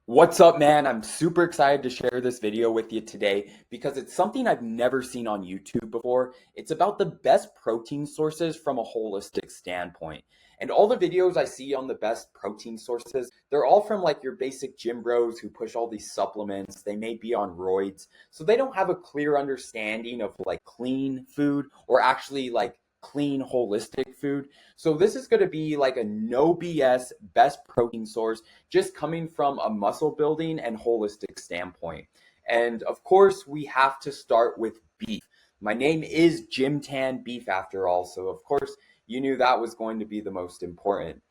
What's up, man? I'm super excited to share this video with you today because it's something I've never seen on YouTube before. It's about the best protein sources from a holistic standpoint. And all the videos I see on the best protein sources, they're all from like your basic gym bros who push all these supplements. They may be on roids, so they don't have a clear understanding of like clean food or actually like clean holistic food. So this is going to be like a no BS best protein source just coming from a muscle building and holistic standpoint. And of course, we have to start with beef. My name is Jim Tan Beef after all, so of course, you knew that was going to be the most important.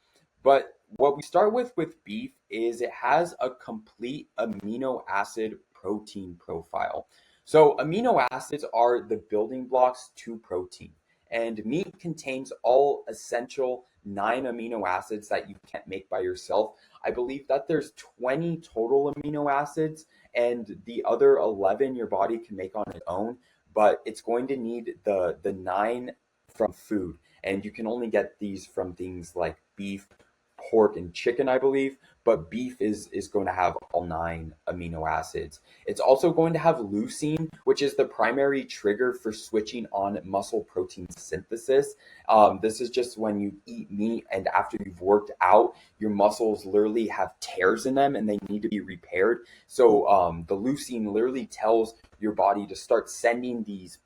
But what we start with beef is it has a complete amino acid protein profile. So amino acids are the building blocks to protein. And meat contains all essential 9 amino acids that you can't make by yourself. I believe that there's 20 total amino acids, and the other 11 your body can make on its own, but it's going to need the 9 from food. And you can only get these from things like beef, pork, and chicken, I believe. But beef is going to have all 9 amino acids. It's also going to have leucine, which is the primary trigger for switching on muscle protein synthesis. This is just when you eat meat and after you've worked out, your muscles literally have tears in them and they need to be repaired. So the leucine literally tells your body to start sending these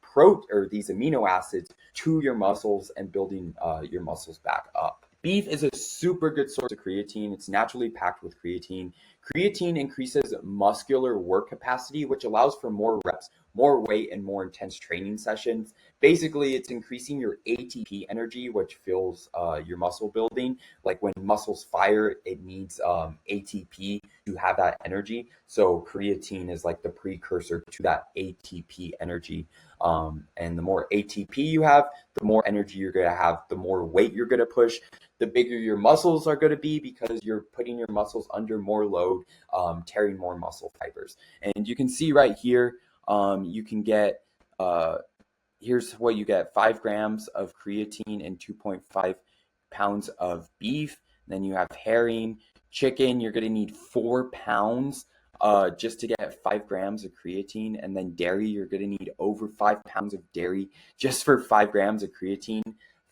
these amino acids to your muscles and building your muscles back up. Beef is a super good source of creatine. It's naturally packed with creatine. Creatine increases muscular work capacity, which allows for more reps, more weight, and more intense training sessions. Basically, it's increasing your ATP energy, which fuels your muscle building. Like when muscles fire, it needs ATP to have that energy. So creatine is like the precursor to that ATP energy. And the more ATP you have, the more energy you're going to have, the more weight you're going to push, the bigger your muscles are going to be because you're putting your muscles under more load, tearing more muscle fibers. And you can see right here, you can get, here's what you get: 5 grams of creatine and 2.5 pounds of beef. Then you have herring, chicken, you're going to need 4 pounds just to get 5 grams of creatine. And then dairy, you're going to need over 5 pounds of dairy just for 5 grams of creatine.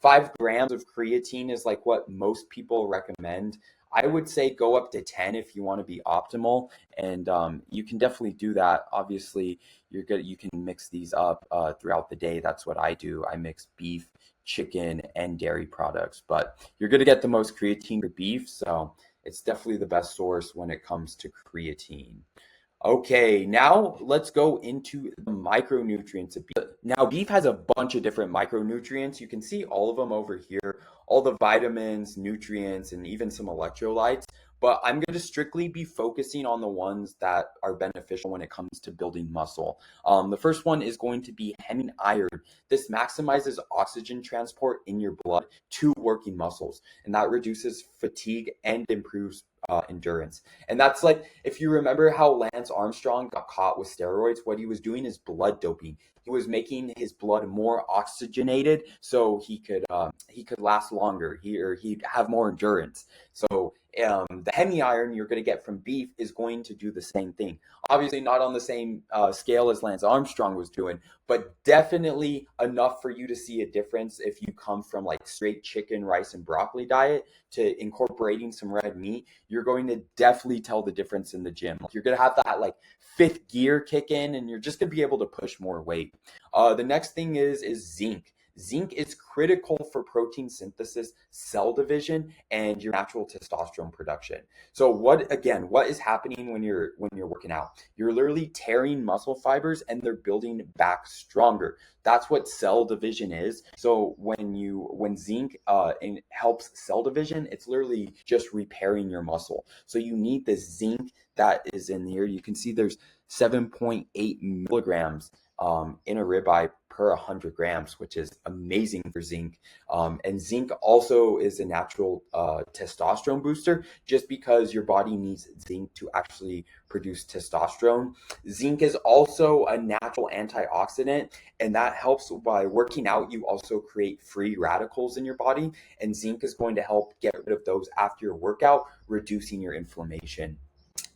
5 grams of creatine is like what most people recommend. I would say go up to 10 if you want to be optimal, and you can definitely do that. Obviously, you're good. You can mix these up throughout the day. That's what I do. I mix beef, chicken, and dairy products, but you're going to get the most creatine for beef, so it's definitely the best source when it comes to creatine. Okay, now let's go into the micronutrients of beef. Now, beef has a bunch of different micronutrients. You can see all of them over here, all the vitamins, nutrients, and even some electrolytes. But I'm going to strictly be focusing on the ones that are beneficial when it comes to building muscle. The first one is going to be heming iron. This maximizes oxygen transport in your blood to working muscles, and that reduces fatigue and improves endurance. And that's like, if you remember how Lance Armstrong got caught with steroids, what he was doing is blood doping. He was making his blood more oxygenated so he could last longer. He'd have more endurance. So the hemi iron you're going to get from beef is going to do the same thing. Obviously, not on the same scale as Lance Armstrong was doing, but definitely enough for you to see a difference if you come from like straight chicken, rice, and broccoli diet to incorporating some red meat. You're going to definitely tell the difference in the gym. You're going to have that like fifth gear kick in, and you're just going to be able to push more weight. The next thing is zinc. Zinc is critical for protein synthesis, cell division, and your natural testosterone production. So what is happening when you're working out? You're literally tearing muscle fibers and they're building back stronger. That's what cell division is. So when zinc helps cell division, it's literally just repairing your muscle. So you need the zinc that is in here. You can see there's 7.8 milligrams in a ribeye per 100 grams, which is amazing for zinc. And zinc also is a natural testosterone booster just because your body needs zinc to actually produce testosterone. Zinc is also a natural antioxidant, and that helps by working out. You also create free radicals in your body, and zinc is going to help get rid of those after your workout, reducing your inflammation.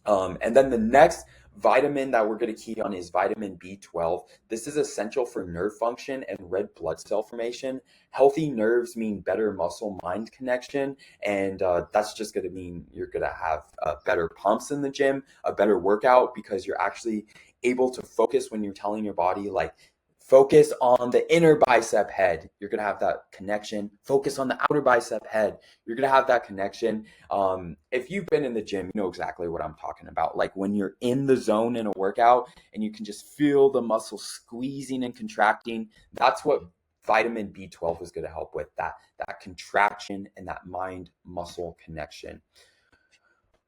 And then the next vitamin that we're going to key on is vitamin B12. This is essential for nerve function and red blood cell formation. Healthy nerves mean better muscle mind connection. And that's just going to mean you're going to have better pumps in the gym, a better workout, because you're actually able to focus when you're telling your body, like, focus on the inner bicep head. You're going to have that connection. Focus on the outer bicep head. You're going to have that connection. If you've been in the gym, you know exactly what I'm talking about. Like when you're in the zone in a workout and you can just feel the muscles squeezing and contracting, that's what vitamin B12 is going to help with, that contraction and that mind muscle connection.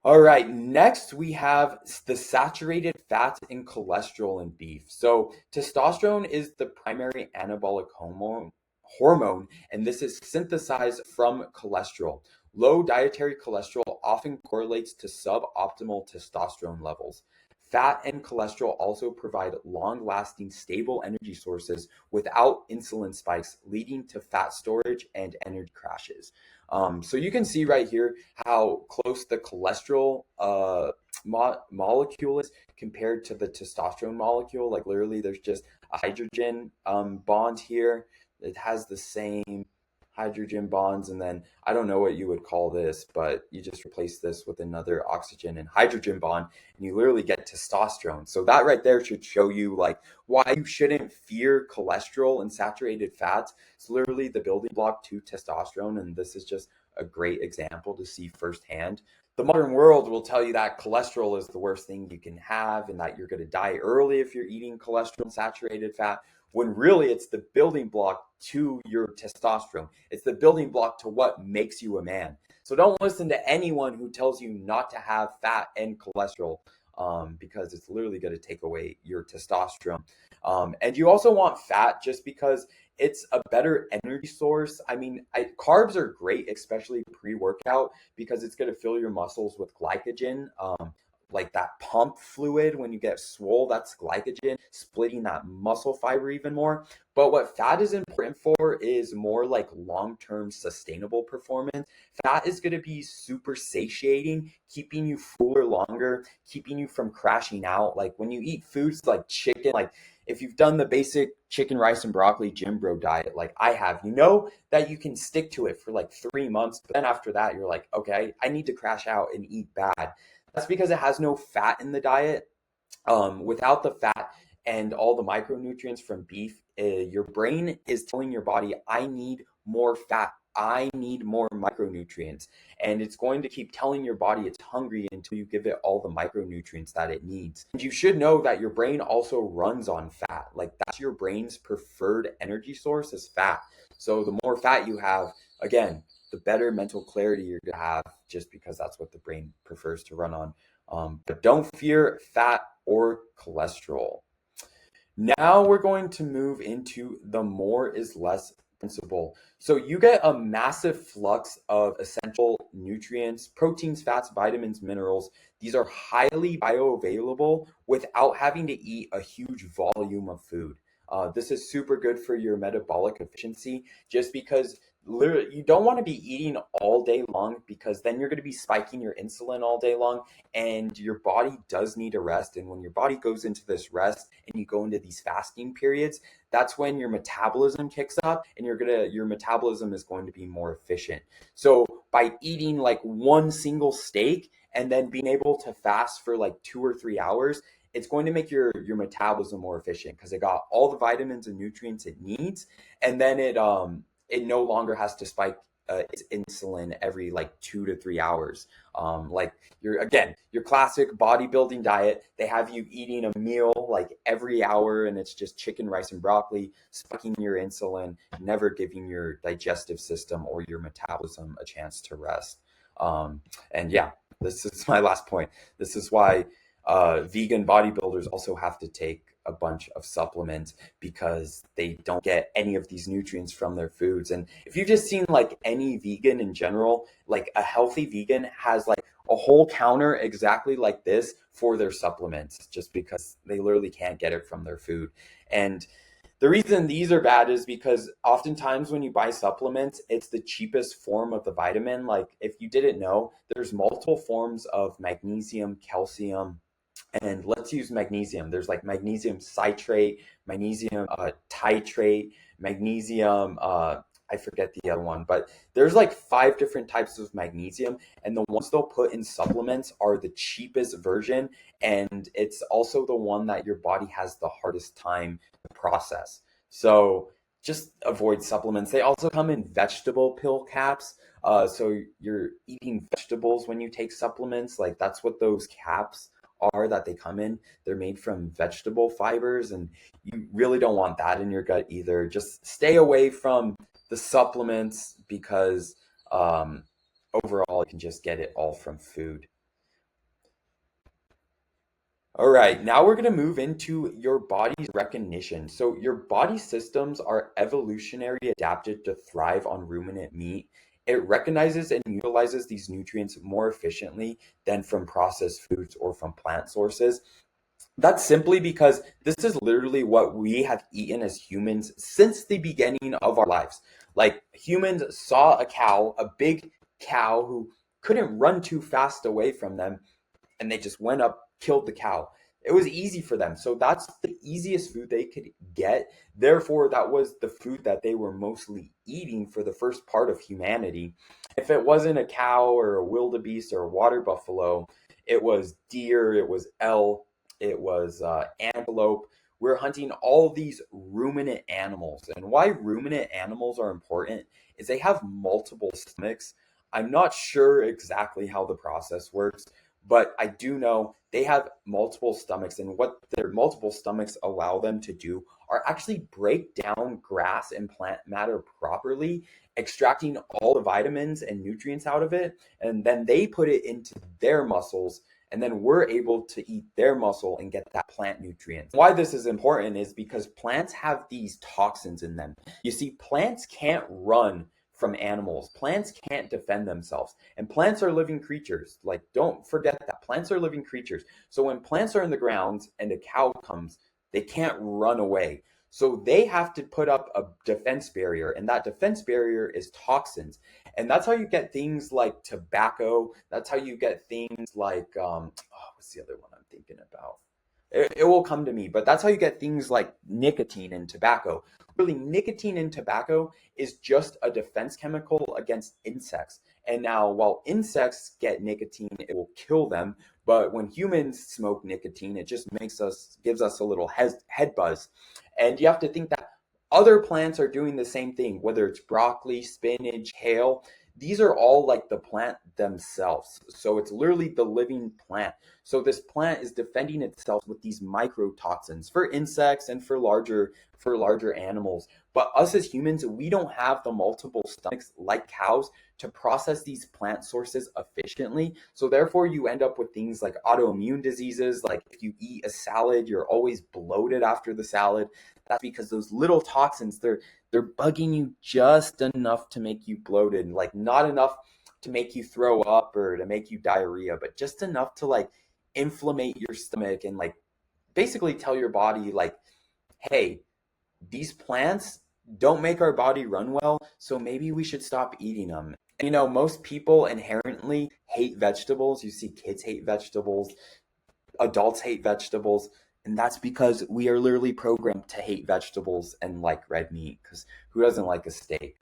All right, next we have the saturated fats and cholesterol in beef. So testosterone is the primary anabolic hormone, and this is synthesized from cholesterol. Low dietary cholesterol often correlates to suboptimal testosterone levels. Fat and cholesterol also provide long-lasting, stable energy sources without insulin spikes, leading to fat storage and energy crashes. So you can see right here how close the cholesterol molecule is compared to the testosterone molecule. Like literally, there's just a hydrogen bond here. It has the same hydrogen bonds, and then I don't know what you would call this, but you just replace this with another oxygen and hydrogen bond, and you literally get testosterone. So that right there should show you like why you shouldn't fear cholesterol and saturated fats. It's literally the building block to testosterone, and this is just a great example to see firsthand. The modern world will tell you that cholesterol is the worst thing you can have and that you're going to die early if you're eating cholesterol and saturated fat, when really it's the building block to your testosterone. It's the building block to what makes you a man. So don't listen to anyone who tells you not to have fat and cholesterol, because it's literally going to take away your testosterone. And you also want fat just because it's a better energy source. I mean, carbs are great, especially pre-workout, because it's going to fill your muscles with glycogen. Like that pump fluid when you get swole, that's glycogen, splitting that muscle fiber even more. But what fat is important for is more like long-term sustainable performance. Fat is going to be super satiating, keeping you fuller longer, keeping you from crashing out. Like when you eat foods like chicken, like if you've done the basic chicken, rice, and broccoli gym bro diet, like I have, you know that you can stick to it for like 3 months. But then after that, you're like, okay, I need to crash out and eat bad. That's because it has no fat in the diet. Without the fat and all the micronutrients from beef, your brain is telling your body, I need more fat. I need more micronutrients. And it's going to keep telling your body it's hungry until you give it all the micronutrients that it needs. And you should know that your brain also runs on fat. Like that's your brain's preferred energy source is fat. So the more fat you have, again, the better mental clarity you're going to have, just because that's what the brain prefers to run on. But don't fear fat or cholesterol. Now we're going to move into the more is less principle. So you get a massive flux of essential nutrients, proteins, fats, vitamins, minerals. These are highly bioavailable without having to eat a huge volume of food. This is super good for your metabolic efficiency, just because literally you don't want to be eating all day long, because then you're going to be spiking your insulin all day long, and your body does need a rest. And when your body goes into this rest and you go into these fasting periods, that's when your metabolism kicks up, and your metabolism is going to be more efficient. So by eating like one single steak and then being able to fast for like 2 or 3 hours, it's going to make your metabolism more efficient, because it got all the vitamins and nutrients it needs, and then it no longer has to spike its insulin every like 2 to 3 hours. Like your classic bodybuilding diet, they have you eating a meal like every hour, and it's just chicken, rice, and broccoli, spiking your insulin, never giving your digestive system or your metabolism a chance to rest. And yeah, this is my last point. This is why vegan bodybuilders also have to take a bunch of supplements, because they don't get any of these nutrients from their foods. And if you've just seen like any vegan in general, like a healthy vegan has like a whole counter exactly like this for their supplements, just because they literally can't get it from their food. And The reason these are bad is because oftentimes when you buy supplements, it's the cheapest form of the vitamin. Like if you didn't know, there's multiple forms of magnesium, calcium, and let's use magnesium. There's like magnesium citrate, magnesium titrate, magnesium, I forget the other one, but there's like five different types of magnesium, and the ones they'll put in supplements are the cheapest version, and it's also the one that your body has the hardest time to process. So just avoid supplements. They also come in vegetable pill caps. So you're eating vegetables when you take supplements. Like that's what those caps are that they come in. They're made from vegetable fibers, and you really don't want that in your gut either. Just stay away from the supplements because um, overall you can just get it all from food. All right, now we're going to move into your body's recognition. So, your body systems are evolutionarily adapted to thrive on ruminant meat. It recognizes and utilizes these nutrients more efficiently than from processed foods or from plant sources. That's simply because this is literally what we have eaten as humans since the beginning of our lives. Like humans saw a cow, a big cow who couldn't run too fast away from them, and they just went up, killed the cow. It was easy for them. So that's the easiest food they could get. Therefore, that was the food that they were mostly eating for the first part of humanity. If it wasn't a cow or a wildebeest or a water buffalo, it was deer, it was elk, it was antelope. We're hunting all these ruminant animals. And why ruminant animals are important is they have multiple stomachs. I'm not sure exactly how the process works, but I do know they have multiple stomachs, and what their multiple stomachs allow them to do are actually break down grass and plant matter properly, extracting all the vitamins and nutrients out of it, and then they put it into their muscles, and then we're able to eat their muscle and get that plant nutrients. Why this is important is because plants have these toxins in them. You see, plants can't run from animals. Plants can't defend themselves. And plants are living creatures. Like, don't forget that. Plants are living creatures. So when plants are in the ground and a cow comes, they can't run away. So they have to put up a defense barrier, and that defense barrier is toxins. And that's how you get things like tobacco. That's how you get things like, what's the other one I'm thinking about? It will come to me, but that's how you get things like nicotine in tobacco. Really, nicotine in tobacco is just a defense chemical against insects. And now, while insects get nicotine, it will kill them. But when humans smoke nicotine, it just gives us a little head buzz. And you have to think that other plants are doing the same thing, whether it's broccoli, spinach, kale. These are all like the plant themselves. So it's literally the living plant. So this plant is defending itself with these microtoxins for insects and for larger animals. But us as humans, we don't have the multiple stomachs like cows to process these plant sources efficiently. So therefore you end up with things like autoimmune diseases. Like if you eat a salad, you're always bloated after the salad. That's because those little toxins, they're bugging you just enough to make you bloated, like not enough to make you throw up or to make you diarrhea, but just enough to like inflammate your stomach and like basically tell your body like, hey, these plants don't make our body run well, so maybe we should stop eating them. And, most people inherently hate vegetables. You see kids hate vegetables, adults hate vegetables, and that's because we are literally programmed to hate vegetables and like red meat, because who doesn't like a steak?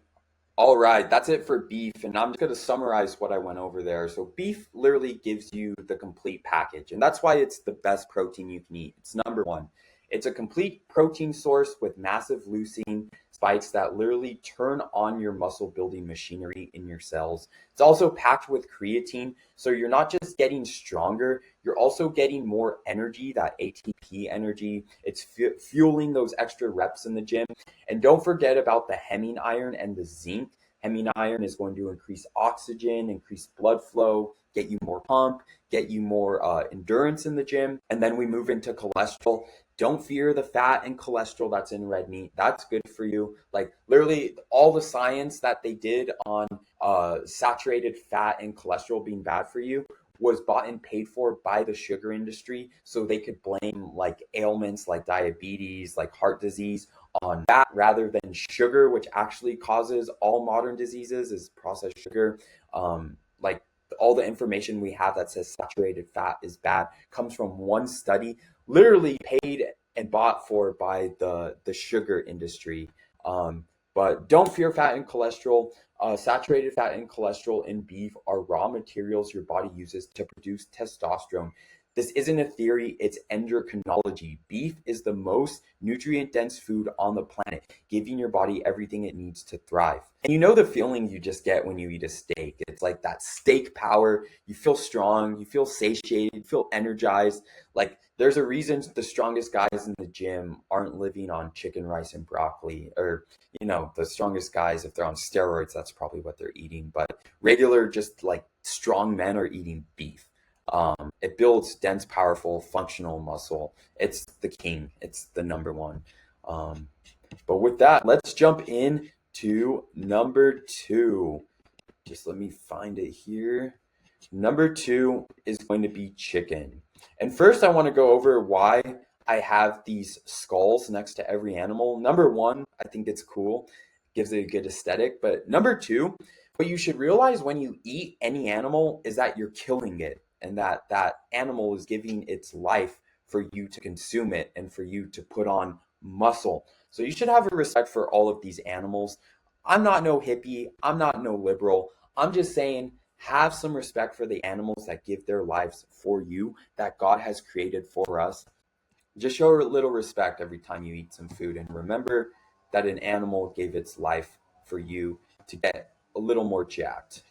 All right, that's it for beef, and I'm just going to summarize what I went over there. So beef literally gives you the complete package, and that's why it's the best protein you can eat. It's number one. It's a complete protein source with massive leucine spikes that literally turn on your muscle building machinery in your cells. It's also packed with creatine, so you're not just getting stronger, you're also getting more energy, that ATP energy. It's fueling those extra reps in the gym. And don't forget about the heming iron and the zinc. Heming iron is going to increase oxygen, increase blood flow, get you more pump, get you more endurance in the gym. And then we move into cholesterol. Don't fear the fat and cholesterol that's in red meat. That's good for you. Like literally all the science that they did on saturated fat and cholesterol being bad for you was bought and paid for by the sugar industry, so they could blame like ailments like diabetes, like heart disease on fat rather than sugar, which actually causes all modern diseases, is processed sugar. Like all the information we have that says saturated fat is bad comes from one study, literally paid and bought for by the sugar industry. But don't fear fat and cholesterol. Saturated fat and cholesterol in beef are raw materials your body uses to produce testosterone. This isn't a theory, it's endocrinology. Beef is the most nutrient dense food on the planet, giving your body everything it needs to thrive. And you know the feeling you just get when you eat a steak. It's like that steak power. You feel strong, you feel satiated, you feel energized. Like there's a reason the strongest guys in the gym aren't living on chicken, rice, and broccoli. Or, the strongest guys, if they're on steroids, that's probably what they're eating. But regular, just like strong men are eating beef. It builds dense, powerful, functional muscle. It's the king. It's the number one. But with that, let's jump in to number 2. Just let me find it here. Number 2 is going to be chicken. And first, I want to go over why I have these skulls next to every animal. Number 1, I think it's cool. Gives it a good aesthetic. But number 2, what you should realize when you eat any animal is that you're killing it, and that animal is giving its life for you to consume it and for you to put on muscle. So you should have a respect for all of these animals. I'm not no hippie. I'm not no liberal. I'm just saying have some respect for the animals that give their lives for you, that God has created for us. Just show a little respect every time you eat some food, and remember that an animal gave its life for you to get a little more jacked.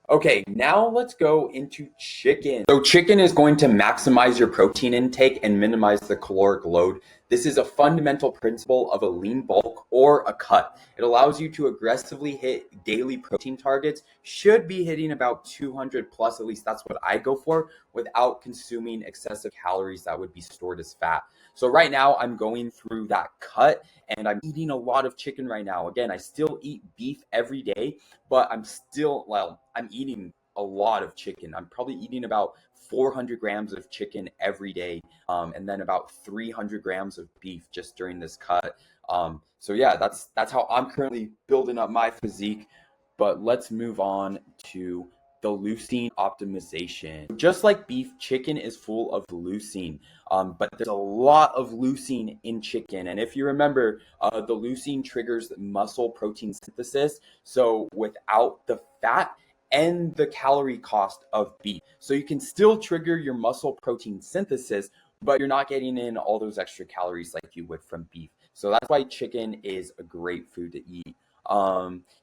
Okay, now let's go into chicken. So chicken is going to maximize your protein intake and minimize the caloric load. This is a fundamental principle of a lean bulk or a cut. It allows you to aggressively hit daily protein targets. Should be hitting about 200 plus, at least that's what I go for, without consuming excessive calories that would be stored as fat. So right now I'm going through that cut and I'm eating a lot of chicken right now. Again, I still eat beef every day, but I'm eating a lot of chicken. I'm probably eating about 400 grams of chicken every day, and then about 300 grams of beef just during this cut. So yeah, that's how I'm currently building up my physique. But let's move on to the leucine optimization. Just like beef, chicken is full of leucine, but there's a lot of leucine in chicken. And if you remember, the leucine triggers muscle protein synthesis. So without the fat and the calorie cost of beef. So you can still trigger your muscle protein synthesis, but you're not getting in all those extra calories like you would from beef. So that's why chicken is a great food to eat.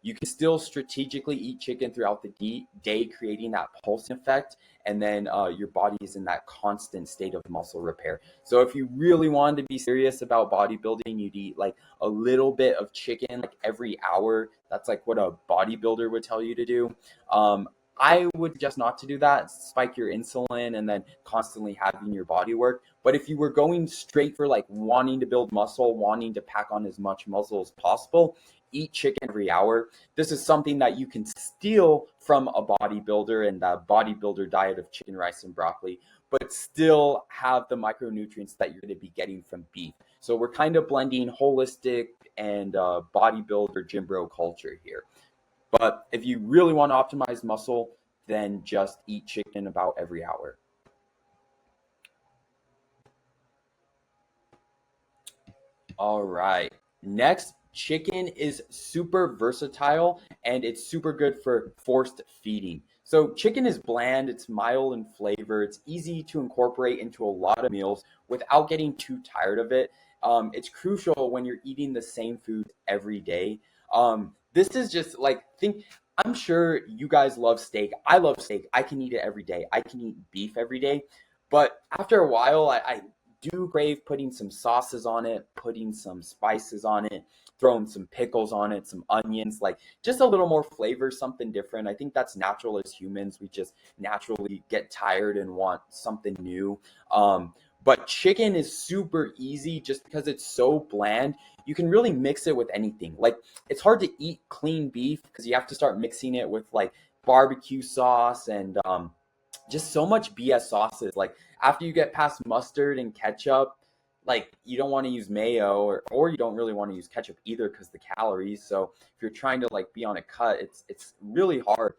You can still strategically eat chicken throughout the day, creating that pulsing effect, and then your body is in that constant state of muscle repair. So if you really wanted to be serious about bodybuilding, you'd eat like a little bit of chicken like every hour. That's like what a bodybuilder would tell you to do. I would suggest not to do that, spike your insulin and then constantly having your body work. But if you were going straight for like wanting to build muscle, wanting to pack on as much muscle as possible, eat chicken every hour. This is something that you can steal from a bodybuilder and that bodybuilder diet of chicken, rice, and broccoli, but still have the micronutrients that you're going to be getting from beef. So we're kind of blending holistic and bodybuilder gym bro culture here. But if you really want to optimize muscle, then just eat chicken about every hour. All right. Next, chicken is super versatile and it's super good for forced feeding. So chicken is bland, it's mild in flavor, it's easy to incorporate into a lot of meals without getting too tired of it. It's crucial when you're eating the same food every day. This is just like I'm sure you guys love steak. I love steak. I can eat it every day. I can eat beef every day. But after a while, I do crave putting some sauces on it, putting some spices on it, throwing some pickles on it, some onions, like just a little more flavor, something different. I think that's natural as humans. We just naturally get tired and want something new. But chicken is super easy just because it's so bland. You can really mix it with anything. Like it's hard to eat clean beef because you have to start mixing it with like barbecue sauce and just so much BS sauces. Like after you get past mustard and ketchup, like you don't want to use mayo, or you don't really want to use ketchup either because the calories. So if you're trying to like be on a cut, it's really hard.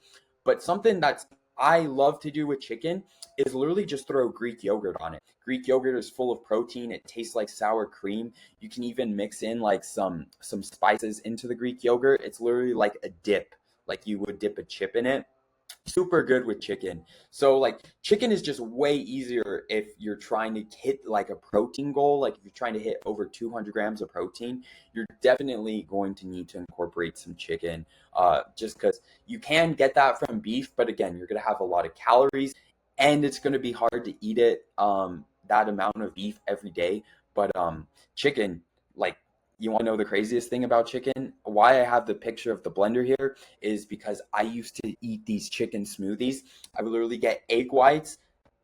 But something that's I love to do with chicken is literally just throw Greek yogurt on it. Greek yogurt is full of protein. It tastes like sour cream. You can even mix in like some spices into the Greek yogurt. It's literally like a dip, like you would dip a chip in it. Super good with chicken. So like chicken is just way easier if you're trying to hit like a protein goal. Like if you're trying to hit over 200 grams of protein, you're definitely going to need to incorporate some chicken, just because you can get that from beef, but again, you're going to have a lot of calories, and it's going to be hard to eat it that amount of beef every day. But chicken, like, you want to know the craziest thing about chicken? Why I have the picture of the blender here is because I used to eat these chicken smoothies. I would literally get egg whites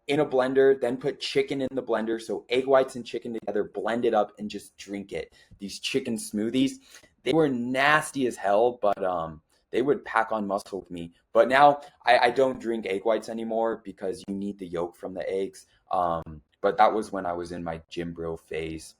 in a blender, then put chicken in the blender. So egg whites and chicken together, blend it up, and just drink it. These chicken smoothies, they were nasty as hell, but they would pack on muscle with me. But now I don't drink egg whites anymore because you need the yolk from the eggs. But that was when I was in my gym bro phase.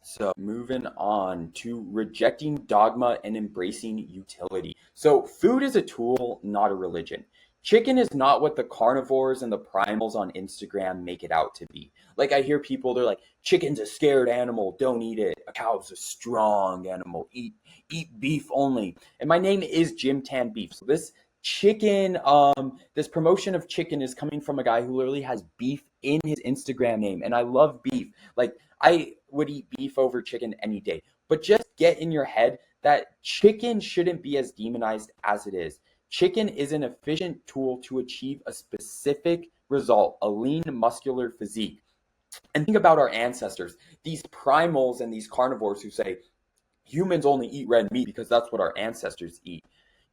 So moving on to rejecting dogma and embracing utility. So food is a tool, not a religion. Chicken is not what the carnivores and the primals on Instagram make it out to be. Like I hear people, they're like, chicken's a scared animal, don't eat it. A cow's a strong animal, eat beef only. And my name is Jim Tan Beef. So this chicken, this promotion of chicken is coming from a guy who literally has beef in his Instagram name. And I love beef. Like I would eat beef over chicken any day. But just get in your head that chicken shouldn't be as demonized as it is. Chicken is an efficient tool to achieve a specific result, a lean, muscular physique. And think about our ancestors, these primals and these carnivores who say humans only eat red meat because that's what our ancestors eat.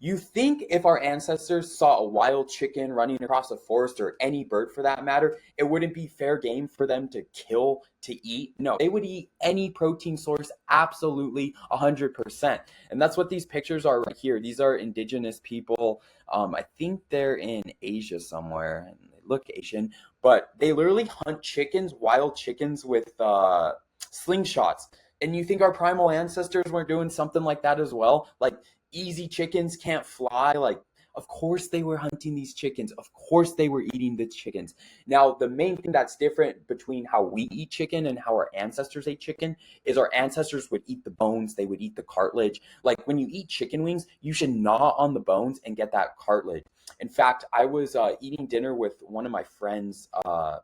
You think if our ancestors saw a wild chicken running across a forest, or any bird for that matter, it wouldn't be fair game for them to kill to eat? No, they would eat any protein source absolutely 100%. And that's what these pictures are right here. These are indigenous people. I think they're in Asia somewhere, and they look Asian, but they literally hunt chickens, wild chickens, with slingshots. And you think our primal ancestors weren't doing something like that as well? Like, easy chickens can't fly. Like, of course they were hunting these chickens. Of course they were eating the chickens. Now, the main thing that's different between how we eat chicken and how our ancestors ate chicken is our ancestors would eat the bones. They would eat the cartilage. Like, when you eat chicken wings, you should gnaw on the bones and get that cartilage. In fact, I was eating dinner with one of my friends, or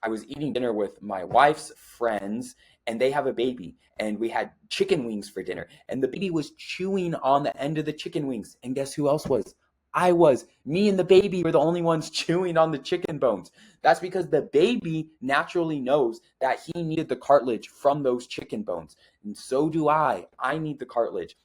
I was eating dinner with my wife's friends, and they have a baby, and we had chicken wings for dinner, and the baby was chewing on the end of the chicken wings, and guess who else was? I was. Me and the baby were the only ones chewing on the chicken bones. That's because the baby naturally knows that he needed the cartilage from those chicken bones, and so do I need the cartilage.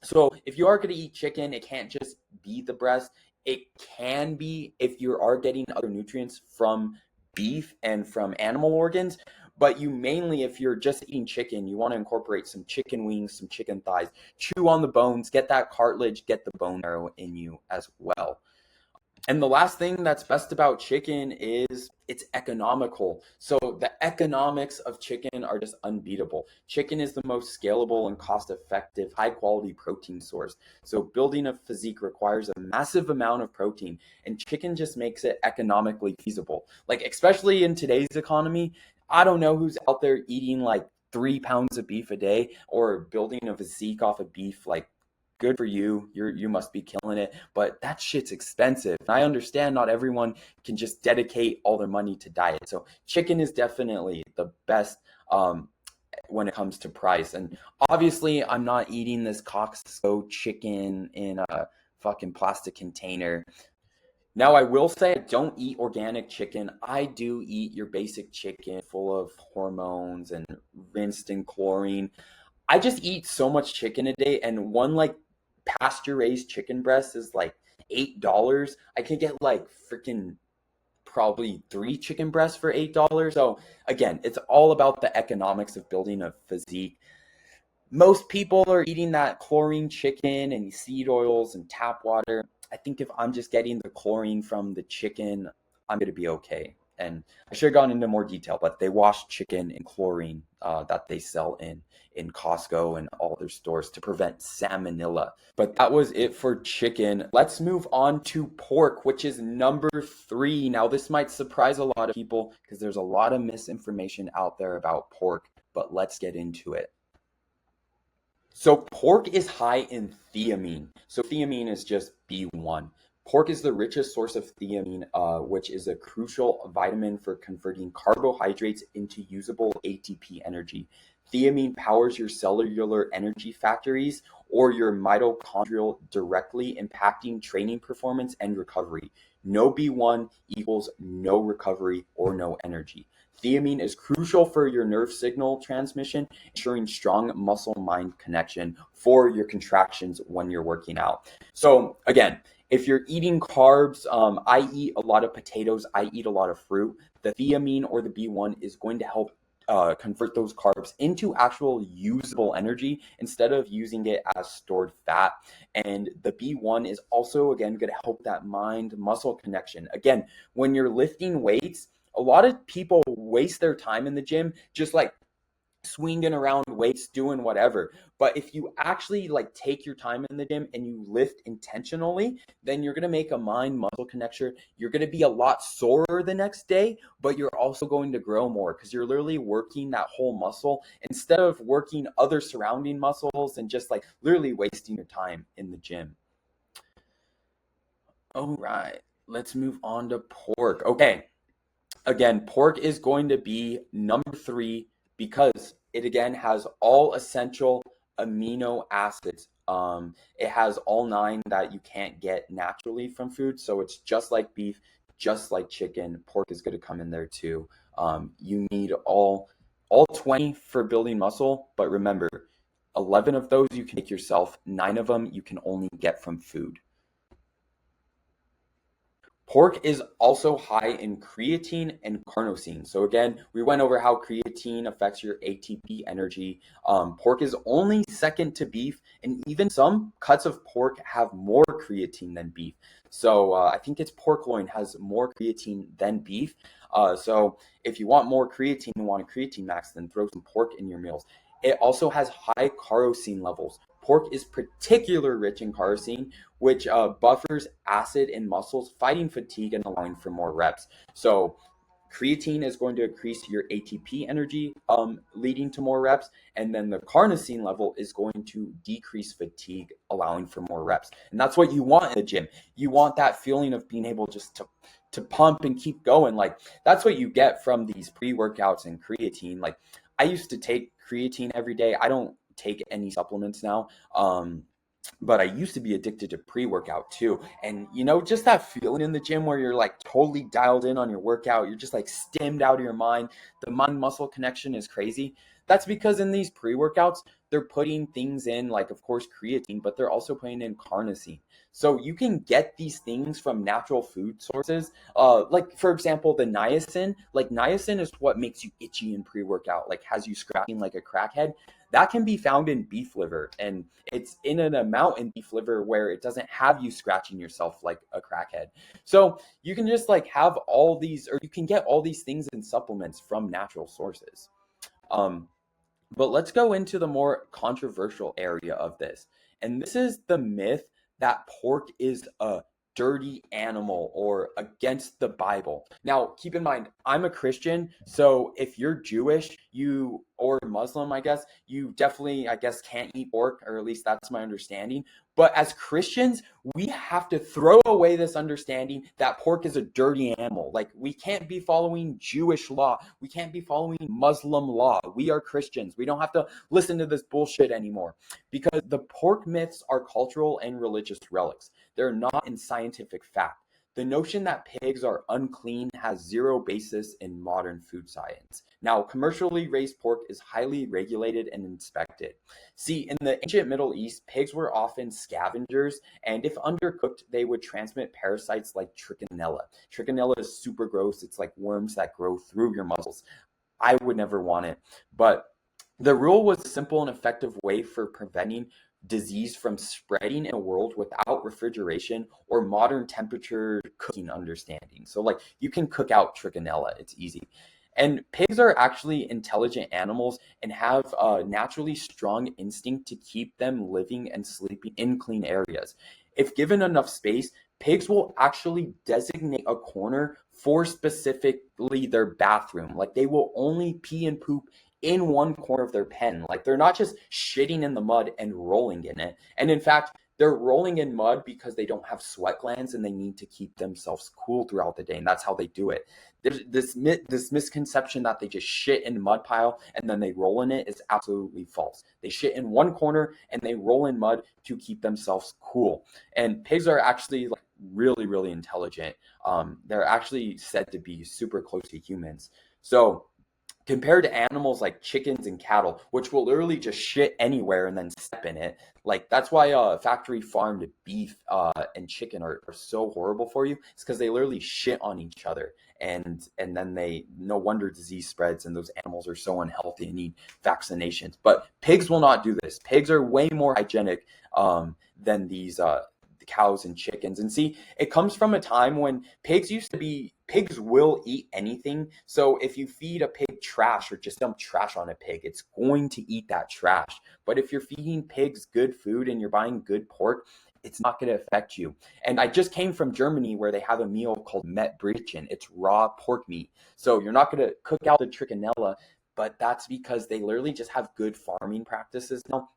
So if you are going to eat chicken, it can't just be the breast. It can be, if you are getting other nutrients from beef and from animal organs. But you mainly, if you're just eating chicken, you want to incorporate some chicken wings, some chicken thighs, chew on the bones, get that cartilage, get the bone marrow in you as well. And the last thing that's best about chicken is it's economical. So the economics of chicken are just unbeatable. Chicken is the most scalable and cost-effective, high-quality protein source. So building a physique requires a massive amount of protein, and chicken just makes it economically feasible. Like, especially in today's economy, I don't know who's out there eating like 3 pounds of beef a day or building a physique off of beef. Like, good for you. You must be killing it. But that shit's expensive. And I understand not everyone can just dedicate all their money to diet. So chicken is definitely the best when it comes to price. And obviously, I'm not eating this Costco chicken in a fucking plastic container. Now, I will say I don't eat organic chicken. I do eat your basic chicken full of hormones and rinsed in chlorine. I just eat so much chicken a day, and one like pasture raised chicken breast is like $8. I can get like freaking probably three chicken breasts for $8. So again, it's all about the economics of building a physique. Most people are eating that chlorine chicken and seed oils and tap water. I think if I'm just getting the chlorine from the chicken, I'm going to be okay. And I should have gone into more detail, but they wash chicken in chlorine that they sell in Costco and all their stores to prevent salmonella. But that was it for chicken. Let's move on to pork, which is number 3. Now, this might surprise a lot of people because there's a lot of misinformation out there about pork, but let's get into it. So pork is high in thiamine. So thiamine is just B1. Pork is the richest source of thiamine, which is a crucial vitamin for converting carbohydrates into usable ATP energy. Thiamine powers your cellular energy factories or your mitochondria directly, impacting training performance and recovery. No B1 equals no recovery or no energy. Thiamine is crucial for your nerve signal transmission, ensuring strong muscle-mind connection for your contractions when you're working out. So again, if you're eating carbs, I eat a lot of potatoes, I eat a lot of fruit, the thiamine or the B1 is going to help convert those carbs into actual usable energy instead of using it as stored fat. And the B1 is also, again, going to help that mind-muscle connection. Again, when you're lifting weights, a lot of people waste their time in the gym just like swinging around weights, doing whatever. But if you actually like take your time in the gym and you lift intentionally, then you're going to make a mind muscle connection. You're going to be a lot sorer the next day, but you're also going to grow more because you're literally working that whole muscle instead of working other surrounding muscles and just like literally wasting your time in the gym. All right, let's move on to pork. Okay. Again, pork is going to be number 3 because it again has all essential amino acids. It has all 9 that you can't get naturally from food. So it's just like beef, just like chicken. Pork is going to come in there too. You need all 20 for building muscle, but remember, 11 of those you can make yourself. 9 of them you can only get from food. Pork is also high in creatine and carnosine. So again, we went over how creatine affects your ATP energy. Pork is only second to beef, and even some cuts of pork have more creatine than beef. So I think it's pork loin has more creatine than beef. So if you want more creatine and want a creatine max, then throw some pork in your meals. It also has high carnosine levels. Pork is particularly rich in carnosine, which buffers acid in muscles, fighting fatigue and allowing for more reps. So creatine is going to increase your ATP energy, leading to more reps. And then the carnosine level is going to decrease fatigue, allowing for more reps. And that's what you want in the gym. You want that feeling of being able just to pump and keep going. Like that's what you get from these pre-workouts and creatine. Like I used to take creatine every day. I don't take any supplements now. But I used to be addicted to pre-workout too. And just that feeling in the gym where you're like totally dialed in on your workout, you're just like stemmed out of your mind. The mind muscle connection is crazy. That's because in these pre-workouts, they're putting things in like, of course, creatine, but they're also putting in carnosine. So you can get these things from natural food sources. Like for example, the niacin, like niacin is what makes you itchy in pre-workout, like has you scratching like a crackhead. That can be found in beef liver, and it's in an amount in beef liver where it doesn't have you scratching yourself like a crackhead. So you can just like have all these, or you can get all these things in supplements from natural sources. But let's go into the more controversial area of this. And this is the myth that pork is a dirty animal or against the Bible. Now, keep in mind, I'm a Christian, so if you're Jewish, or Muslim, I guess, you definitely, I guess, can't eat pork, or at least that's my understanding. But as Christians, we have to throw away this understanding that pork is a dirty animal. Like, we can't be following Jewish law. We can't be following Muslim law. We are Christians. We don't have to listen to this bullshit anymore because the pork myths are cultural and religious relics. They're not in scientific fact. The notion that pigs are unclean has zero basis in modern food science. Now, commercially raised pork is highly regulated and inspected. See, in the ancient Middle East, pigs were often scavengers, and if undercooked, they would transmit parasites like trichinella. Trichinella is super gross. It's like worms that grow through your muscles. I would never want it, but the rule was a simple and effective way for preventing disease from spreading in a world without refrigeration or modern temperature cooking understanding. So like you can cook out trichinella, it's easy. And pigs are actually intelligent animals and have a naturally strong instinct to keep them living and sleeping in clean areas. If given enough space, pigs will actually designate a corner for specifically their bathroom. Like they will only pee and poop in one corner of their pen. Like they're not just shitting in the mud and rolling in it. And in fact, they're rolling in mud because they don't have sweat glands and they need to keep themselves cool throughout the day. And that's how they do it. There's this misconception that they just shit in mud pile and then they roll in it is absolutely false. They shit in one corner and they roll in mud to keep themselves cool. And pigs are actually like really, really intelligent. They're actually said to be super close to humans. So compared to animals like chickens and cattle, which will literally just shit anywhere and then step in it. Like that's why factory farmed beef and chicken are so horrible for you. It's because they literally shit on each other, and then they no wonder disease spreads, and those animals are so unhealthy and need vaccinations. But pigs will not do this. Pigs are way more hygienic than these cows and chickens. And see, it comes from a time when pigs will eat anything. So if you feed a pig trash or just dump trash on a pig, it's going to eat that trash. But if you're feeding pigs good food and you're buying good pork, it's not going to affect you. And I just came from Germany where they have a meal called Mettbrötchen. It's raw pork meat. So you're not going to cook out the trichinella, but that's because they literally just have good farming practices now.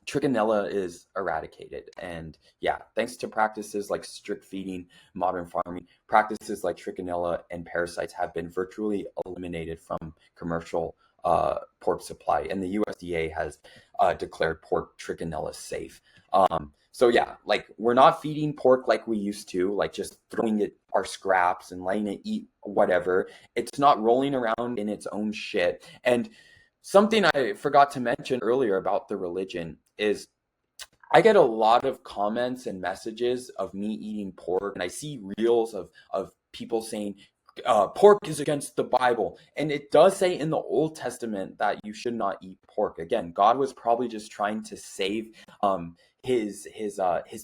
Trichinella is eradicated. And yeah, thanks to practices like strict feeding, modern farming, practices like trichinella and parasites have been virtually eliminated from commercial pork supply. And the USDA has declared pork trichinella safe. So yeah, like we're not feeding pork like we used to, like just throwing it our scraps and letting it eat whatever. It's not rolling around in its own shit. And something I forgot to mention earlier about the religion is I get a lot of comments and messages of me eating pork, and I see reels of people saying pork is against the Bible. And it does say in the Old Testament that you should not eat pork. Again, God was probably just trying to save his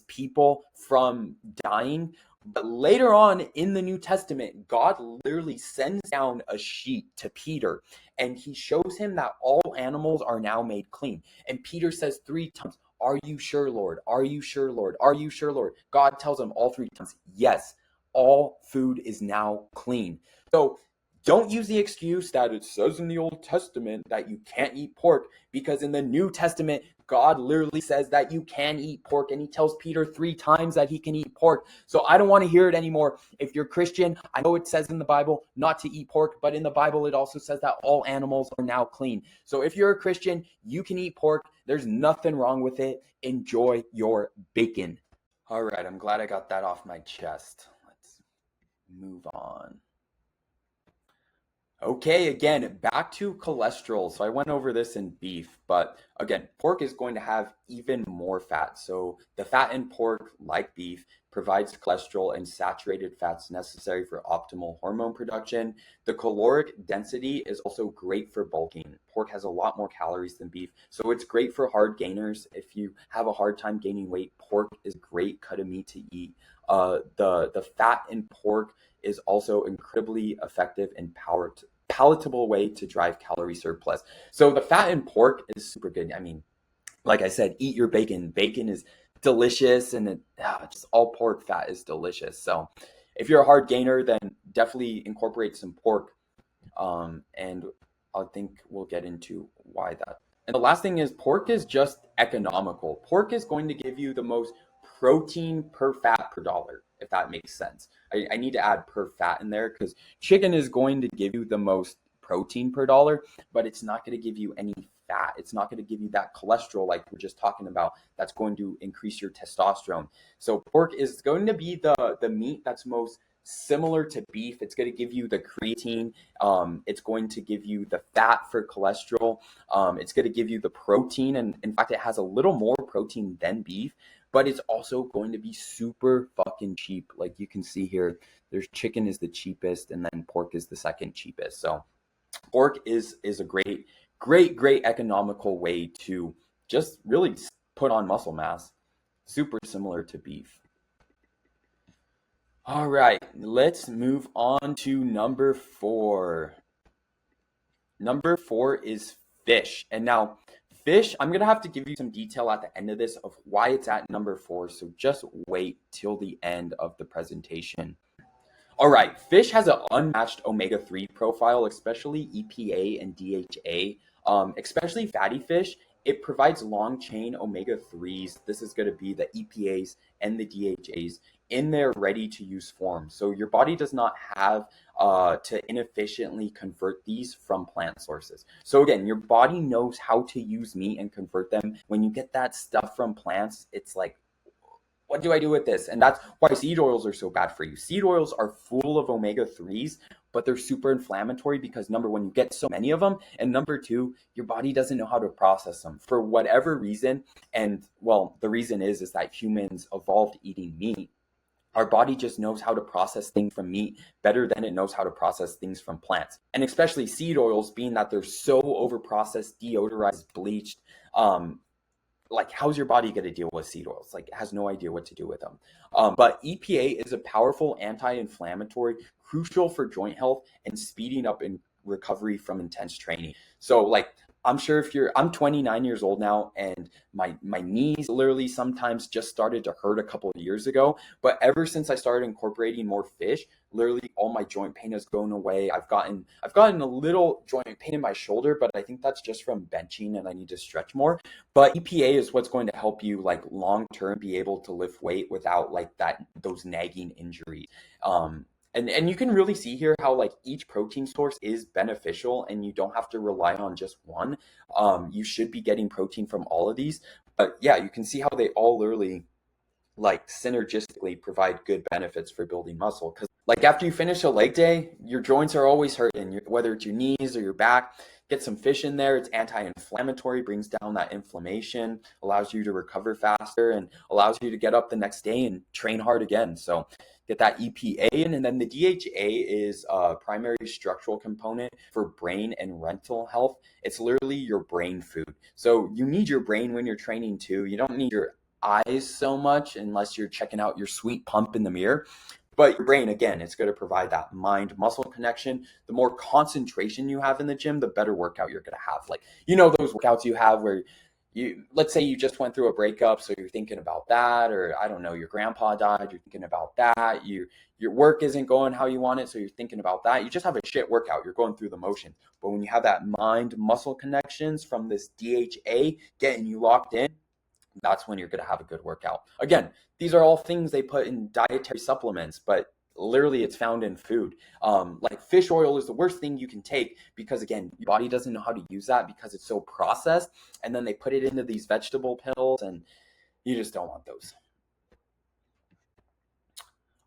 people from dying. But later on in the New Testament, God literally sends down a sheet to Peter, and he shows him that all animals are now made clean. And Peter says 3 times, "Are you sure, Lord? Are you sure, Lord? Are you sure, Lord?" God tells him all 3 times, "Yes, all food is now clean." So don't use the excuse that it says in the Old Testament that you can't eat pork, because in the New Testament, God literally says that you can eat pork, and he tells Peter 3 times that he can eat pork. So I don't want to hear it anymore. If you're Christian, I know it says in the Bible not to eat pork, but in the Bible, it also says that all animals are now clean. So if you're a Christian, you can eat pork. There's nothing wrong with it. Enjoy your bacon. All right, I'm glad I got that off my chest. Let's move on. Okay, again, back to cholesterol. So I went over this in beef, but again, pork is going to have even more fat. So the fat in pork, like beef, provides cholesterol and saturated fats necessary for optimal hormone production. The caloric density is also great for bulking. Pork has a lot more calories than beef, so it's great for hard gainers. If you have a hard time gaining weight, pork is a great cut of meat to eat. The fat in pork is also incredibly effective and palatable way to drive calorie surplus. So the fat in pork is super good. I mean, like I said, eat your bacon. Bacon is delicious, and just all pork fat is delicious. So if you're a hard gainer, then definitely incorporate some pork. And I think we'll get into why that. And the last thing is pork is just economical. Pork is going to give you the most protein per fat per dollar, if that makes sense. I need to add per fat in there because chicken is going to give you the most protein per dollar, but it's not going to give you any fat. It's not going to give you that cholesterol like we're just talking about that's going to increase your testosterone. So pork is going to be the meat that's most similar to beef. It's going to give you the creatine. It's going to give you the fat for cholesterol. It's going to give you the protein. And in fact, it has a little more protein than beef, but it's also going to be super fucking cheap. Like you can see here, there's chicken is the cheapest and then pork is the second cheapest. So pork is a great economical way to just really put on muscle mass. Super similar to beef. All right, let's move on to number 4. Number 4 is fish. And now, fish, I'm going to have to give you some detail at the end of this of why it's at number 4. So just wait till the end of the presentation. All right, fish has an unmatched omega-3 profile, especially EPA and DHA, especially fatty fish. It provides long-chain omega-3s. This is going to be the EPAs and the DHAs in their ready-to-use form. So your body does not have to inefficiently convert these from plant sources. So again, your body knows how to use meat and convert them. When you get that stuff from plants, it's like, what do I do with this? And that's why seed oils are so bad for you. Seed oils are full of omega-3s, but they're super inflammatory because number one, you get so many of them. And number two, your body doesn't know how to process them for whatever reason. And well, the reason is that humans evolved eating meat. Our body just knows how to process things from meat better than it knows how to process things from plants. And especially seed oils, being that they're so overprocessed, deodorized, bleached, like, how's your body going to deal with seed oils? Like, it has no idea what to do with them. But EPA is a powerful anti-inflammatory, crucial for joint health and speeding up in recovery from intense training. So, like, I'm sure I'm 29 years old now, and my knees literally sometimes just started to hurt a couple of years ago. But ever since I started incorporating more fish, literally all my joint pain has gone away. I've gotten a little joint pain in my shoulder, but I think that's just from benching and I need to stretch more. But EPA is what's going to help you like long term be able to lift weight without like those nagging injuries. And you can really see here how like each protein source is beneficial and you don't have to rely on just one. You should be getting protein from all of these. But yeah, you can see how they all literally like synergistically provide good benefits for building muscle. Because like after you finish a leg day, your joints are always hurting, whether it's your knees or your back. Get some fish in there. It's anti-inflammatory, brings down that inflammation, allows you to recover faster, and allows you to get up the next day and train hard again. So get that EPA in. And then the DHA is a primary structural component for brain and rental health. It's literally your brain food. So you need your brain when you're training too. You don't need your eyes so much unless you're checking out your sweet pump in the mirror. But your brain, again, it's going to provide that mind-muscle connection. The more concentration you have in the gym, the better workout you're going to have. Like, you know, those workouts you have where let's say you just went through a breakup, so you're thinking about that, or I don't know, your grandpa died, you're thinking about that, your work isn't going how you want it, so you're thinking about that. You just have a shit workout, you're going through the motion. But when you have that mind-muscle connections from this DHA getting you locked in, that's when you're going to have a good workout. Again, these are all things they put in dietary supplements, but literally it's found in food. Like fish oil is the worst thing you can take because, again, your body doesn't know how to use that because it's so processed. And then they put it into these vegetable pills, and you just don't want those.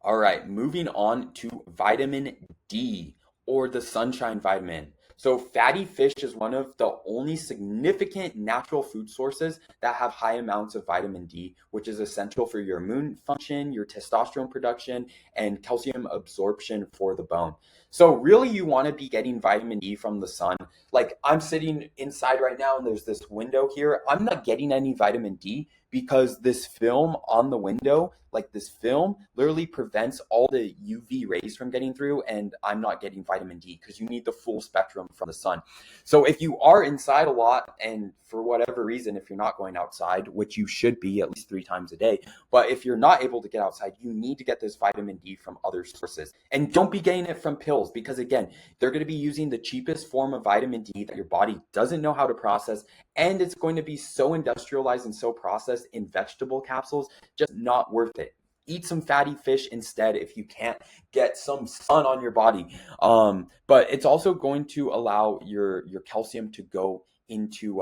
All right, moving on to vitamin D, or the sunshine vitamin. So fatty fish is one of the only significant natural food sources that have high amounts of vitamin D, which is essential for your immune function, your testosterone production, and calcium absorption for the bone. So really you want to be getting vitamin D from the sun. Like I'm sitting inside right now and there's this window here. I'm not getting any vitamin D because this film on the window, like this film, literally prevents all the UV rays from getting through, and I'm not getting vitamin D because you need the full spectrum from the sun. So if you are inside a lot, and for whatever reason, if you're not going outside, which you should be at least 3 times a day, but if you're not able to get outside, you need to get this vitamin D from other sources. And don't be getting it from pills because, again, they're going to be using the cheapest form of vitamin D that your body doesn't know how to process, and it's going to be so industrialized and so processed in vegetable capsules, just not worth it. Eat some fatty fish instead if you can't get some sun on your body. But it's also going to allow your calcium to go into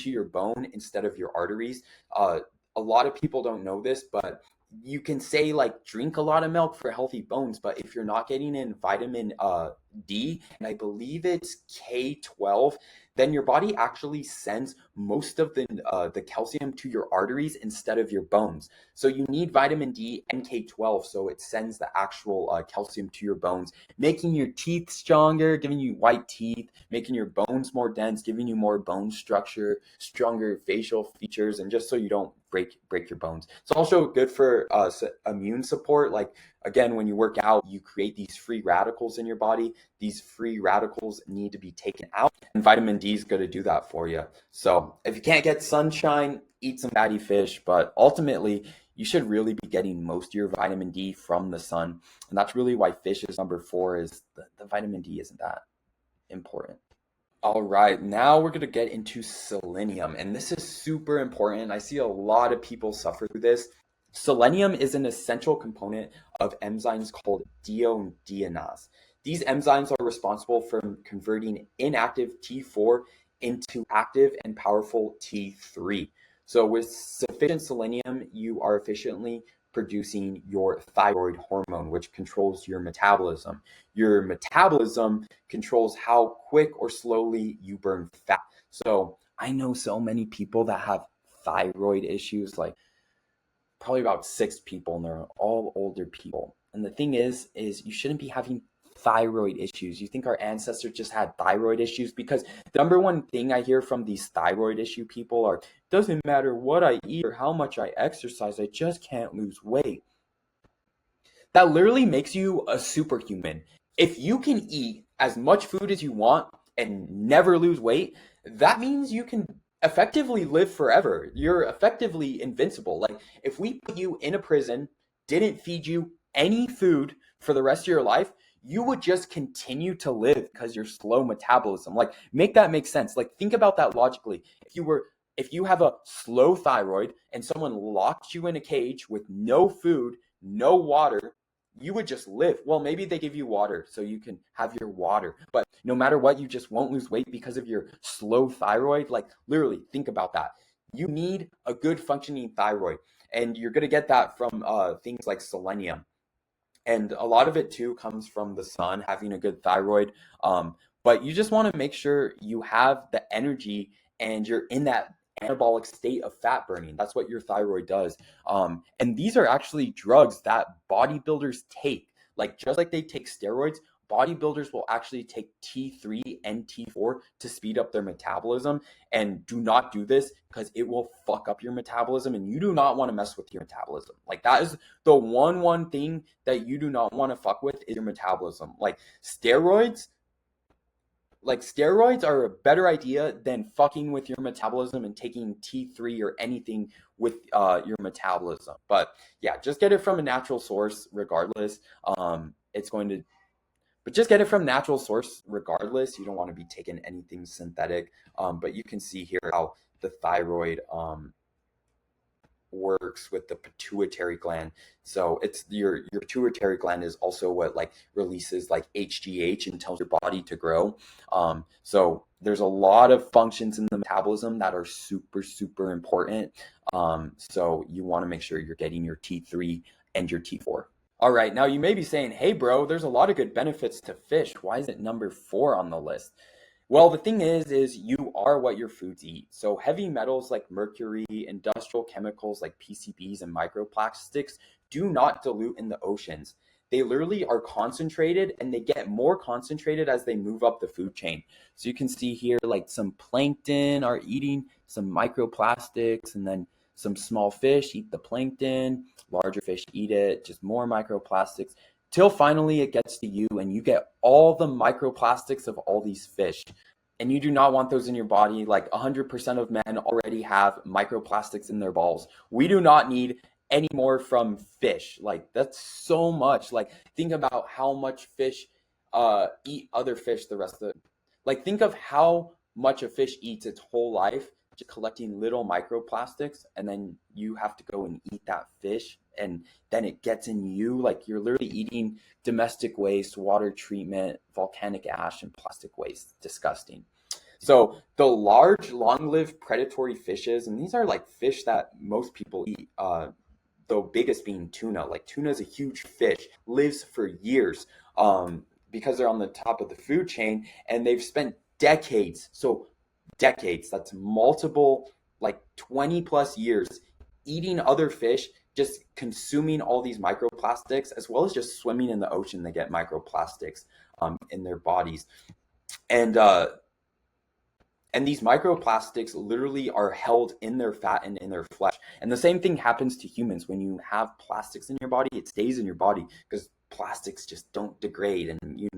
your bone instead of your arteries. A lot of people don't know this, but you can say like drink a lot of milk for healthy bones, but if you're not getting in vitamin D, and I believe it's K12, then your body actually sends most of the calcium to your arteries instead of your bones. So you need vitamin D and K12, so it sends the actual calcium to your bones, making your teeth stronger, giving you white teeth, making your bones more dense, giving you more bone structure, stronger facial features, and just so you don't break your bones. It's also good for immune support. Like, again, when you work out, you create these free radicals in your body. These free radicals need to be taken out, and vitamin D is going to do that for you. So if you can't get sunshine, eat some fatty fish, but ultimately you should really be getting most of your vitamin D from the sun. And that's really why fish is number 4, is the vitamin D isn't that important. All right, now we're going to get into selenium, and this is super important. I see a lot of people suffer through this. Selenium is an essential component of enzymes called deodeogenase. These enzymes are responsible for converting inactive T4 into active and powerful T3. So with sufficient selenium, you are efficiently producing your thyroid hormone, which controls your metabolism. Your metabolism controls how quick or slowly you burn fat. So I know so many people that have thyroid issues, like probably about 6 people, and they're all older people. And the thing is you shouldn't be having thyroid issues. You think our ancestors just had thyroid issues? Because the number one thing I hear from these thyroid issue people are, doesn't matter what I eat or how much I exercise, I just can't lose weight. That literally makes you a superhuman. If you can eat as much food as you want and never lose weight, that means you can effectively live forever. You're effectively invincible. Like, if we put you in a prison, didn't feed you any food for the rest of your life, you would just continue to live because you're slow metabolism. Like, make that make sense. Like, think about that logically. If you have a slow thyroid and someone locked you in a cage with no food, no water, you would just live. Well, maybe they give you water so you can have your water, but no matter what, you just won't lose weight because of your slow thyroid. Like, literally, think about that. You need a good functioning thyroid, and you're going to get that from things like selenium. And a lot of it too comes from the sun, having a good thyroid. But you just want to make sure you have the energy and you're in that anabolic state of fat burning. That's what your thyroid does. And these are actually drugs that bodybuilders take. Like, just like they take steroids, bodybuilders will actually take T3 and T4 to speed up their metabolism. And do not do this because it will fuck up your metabolism, and you do not want to mess with your metabolism. Like, that is the one thing that you do not want to fuck with, is your metabolism. Steroids are a better idea than fucking with your metabolism and taking T3 or anything with your metabolism. But yeah, just get it from a natural source regardless. It's going to But just get it from natural source regardless. You don't want to be taking anything synthetic. But you can see here how the thyroid works with the pituitary gland. So it's your pituitary gland is also what like releases like HGH and tells your body to grow. So there's a lot of functions in the metabolism that are super important. So you want to make sure you're getting your T3 and your T4. All right, now you may be saying, hey, bro, there's a lot of good benefits to fish. Why is it number 4 on the list? Well, the thing is you are what your foods eat. So heavy metals like mercury, industrial chemicals like PCBs and microplastics do not dilute in the oceans. They literally are concentrated, and they get more concentrated as they move up the food chain. So you can see here, like, some plankton are eating some microplastics, and then some small fish eat the plankton, larger fish eat it, just more microplastics, till finally it gets to you and you get all the microplastics of all these fish. And you do not want those in your body. Like, 100% of men already have microplastics in their balls. We do not need any more from fish. Like, that's so much. Like, think about how much fish eat other fish the rest of the, like, think of how much a fish eats its whole life, just collecting little microplastics, and then you have to go and eat that fish, and then it gets in you. Like, you're literally eating domestic waste, water treatment, volcanic ash, and plastic waste. Disgusting. So the large, long-lived predatory fishes, and these are like fish that most people eat, the biggest being tuna. Like, tuna is a huge fish, lives for years. because they're on the top of the food chain, and they've spent decades, so decades, that's multiple, like 20 plus years, eating other fish, just consuming all these microplastics, as well as just swimming in the ocean. They get microplastics in their bodies. And and these microplastics literally are held in their fat and in their flesh. And the same thing happens to humans. When you have plastics in your body, it stays in your body because plastics just don't degrade, and you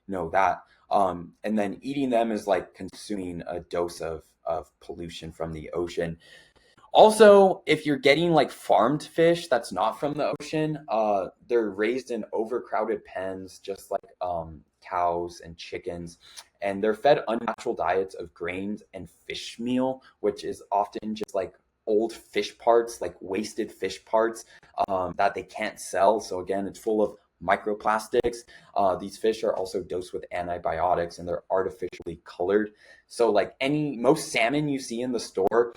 know that. And then eating them is like consuming a dose of pollution from the ocean. Also, if you're getting like farmed fish that's not from the ocean, they're raised in overcrowded pens, just like cows and chickens, and they're fed unnatural diets of grains and fish meal, which is often just like old fish parts, like wasted fish parts that they can't sell. So again, it's full of microplastics. These fish are also dosed with antibiotics, and they're artificially colored. So like most salmon you see in the store,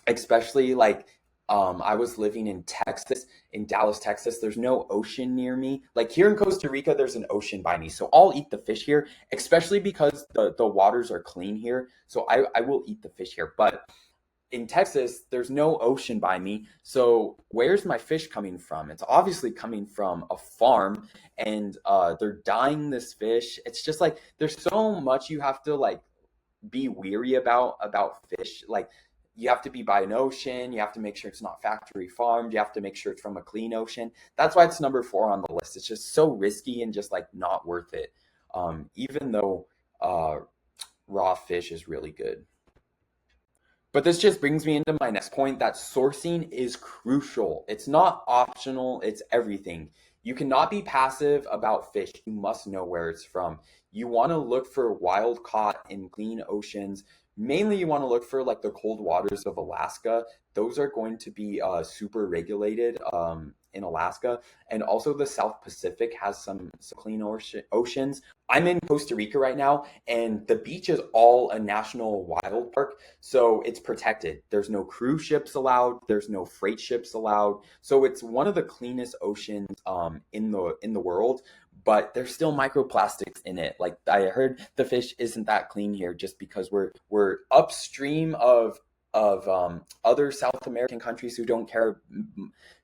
especially like I was living in Texas, in Dallas, Texas. There's no ocean near me. Like here in Costa Rica, there's an ocean by me. So I'll eat the fish here, especially because the waters are clean here. So I will eat the fish here. But in Texas, there's no ocean by me. So where's my fish coming from? It's obviously coming from a farm, and they're dyeing this fish. It's just like there's so much you have to like be weary about fish. Like you have to be by an ocean, you have to make sure it's not factory farmed, you have to make sure it's from a clean ocean. That's why it's number 4 on the list. It's just so risky and just like not worth it, even though raw fish is really good. But this just brings me into my next point, that sourcing is crucial. It's not optional, it's everything. You cannot be passive about fish. You must know where it's from. You want to look for wild caught in clean oceans. Mainly you want to look for like the cold waters of Alaska. Those are going to be super regulated in Alaska. And also the South Pacific has some clean oceans. I'm in Costa Rica right now, and the beach is all a national wild park. So it's protected. There's no cruise ships allowed. There's no freight ships allowed. So it's one of the cleanest oceans in the world. But there's still microplastics in it. Like I heard the fish isn't that clean here just because we're upstream of other South American countries who don't care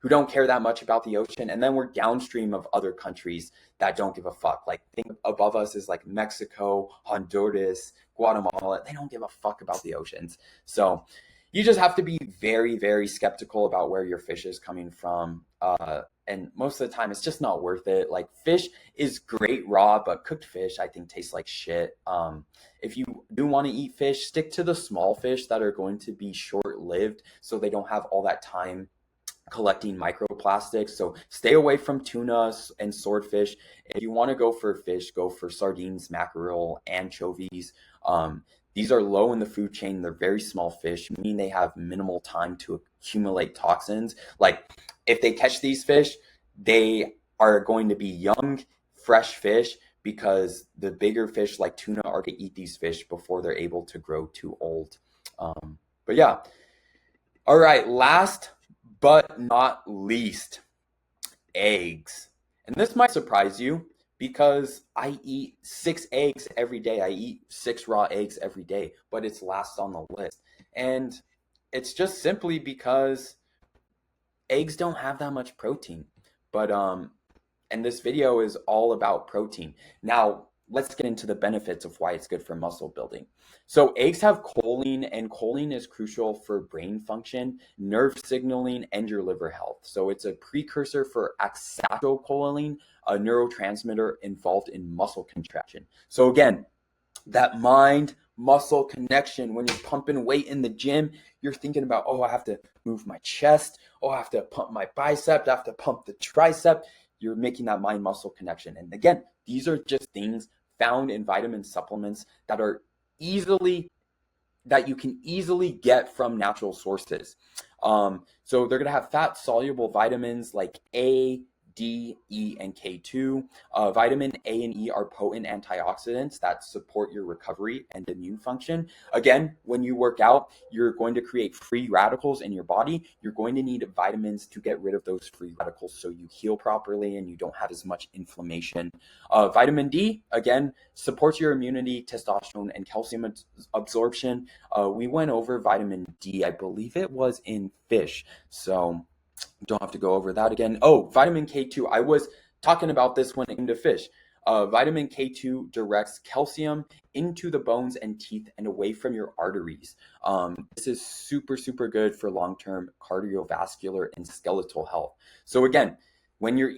that much about the ocean, and then we're downstream of other countries that don't give a fuck. Like think above us is like Mexico, Honduras, Guatemala. They don't give a fuck about the oceans. So you just have to be very, very skeptical about where your fish is coming from. And most of the time, it's just not worth it. Like fish is great raw, but cooked fish, I think, tastes like shit. If you do want to eat fish, stick to the small fish that are going to be short-lived, so they don't have all that time collecting microplastics. So stay away from tuna and swordfish. If you want to go for fish, go for sardines, mackerel, anchovies. These are low in the food chain. They're very small fish, meaning they have minimal time to accumulate toxins. Like if they catch these fish, they are going to be young, fresh fish, because the bigger fish like tuna are going to eat these fish before they're able to grow too old. But yeah. All right, last but not least, eggs. And this might surprise you because I eat 6 eggs every day. I eat 6 raw eggs every day, but it's last on the list. And it's just simply because eggs don't have that much protein. But and this video is all about protein. Now, let's get into the benefits of why it's good for muscle building. So eggs have choline, and choline is crucial for brain function, nerve signaling, and your liver health. So it's a precursor for acetylcholine, a neurotransmitter involved in muscle contraction. So again, that mind muscle connection. When you're pumping weight in the gym, you're thinking about, oh, I have to move my chest. Oh, I have to pump my bicep. I have to pump the tricep. You're making that mind muscle connection. And again, these are just things found in vitamin supplements that you can easily get from natural sources. So they're going to have fat soluble vitamins like A, D, E, and K2. Vitamin A and E are potent antioxidants that support your recovery and immune function. Again, when you work out, you're going to create free radicals in your body. You're going to need vitamins to get rid of those free radicals so you heal properly and you don't have as much inflammation. Vitamin D, again, supports your immunity, testosterone, and calcium absorption. We went over vitamin D, I believe it was in fish, so don't have to go over that again. Oh, vitamin K2. I was talking about this when it came to fish. Vitamin K2 directs calcium into the bones and teeth and away from your arteries. This is super, super good for long-term cardiovascular and skeletal health. So again, when you're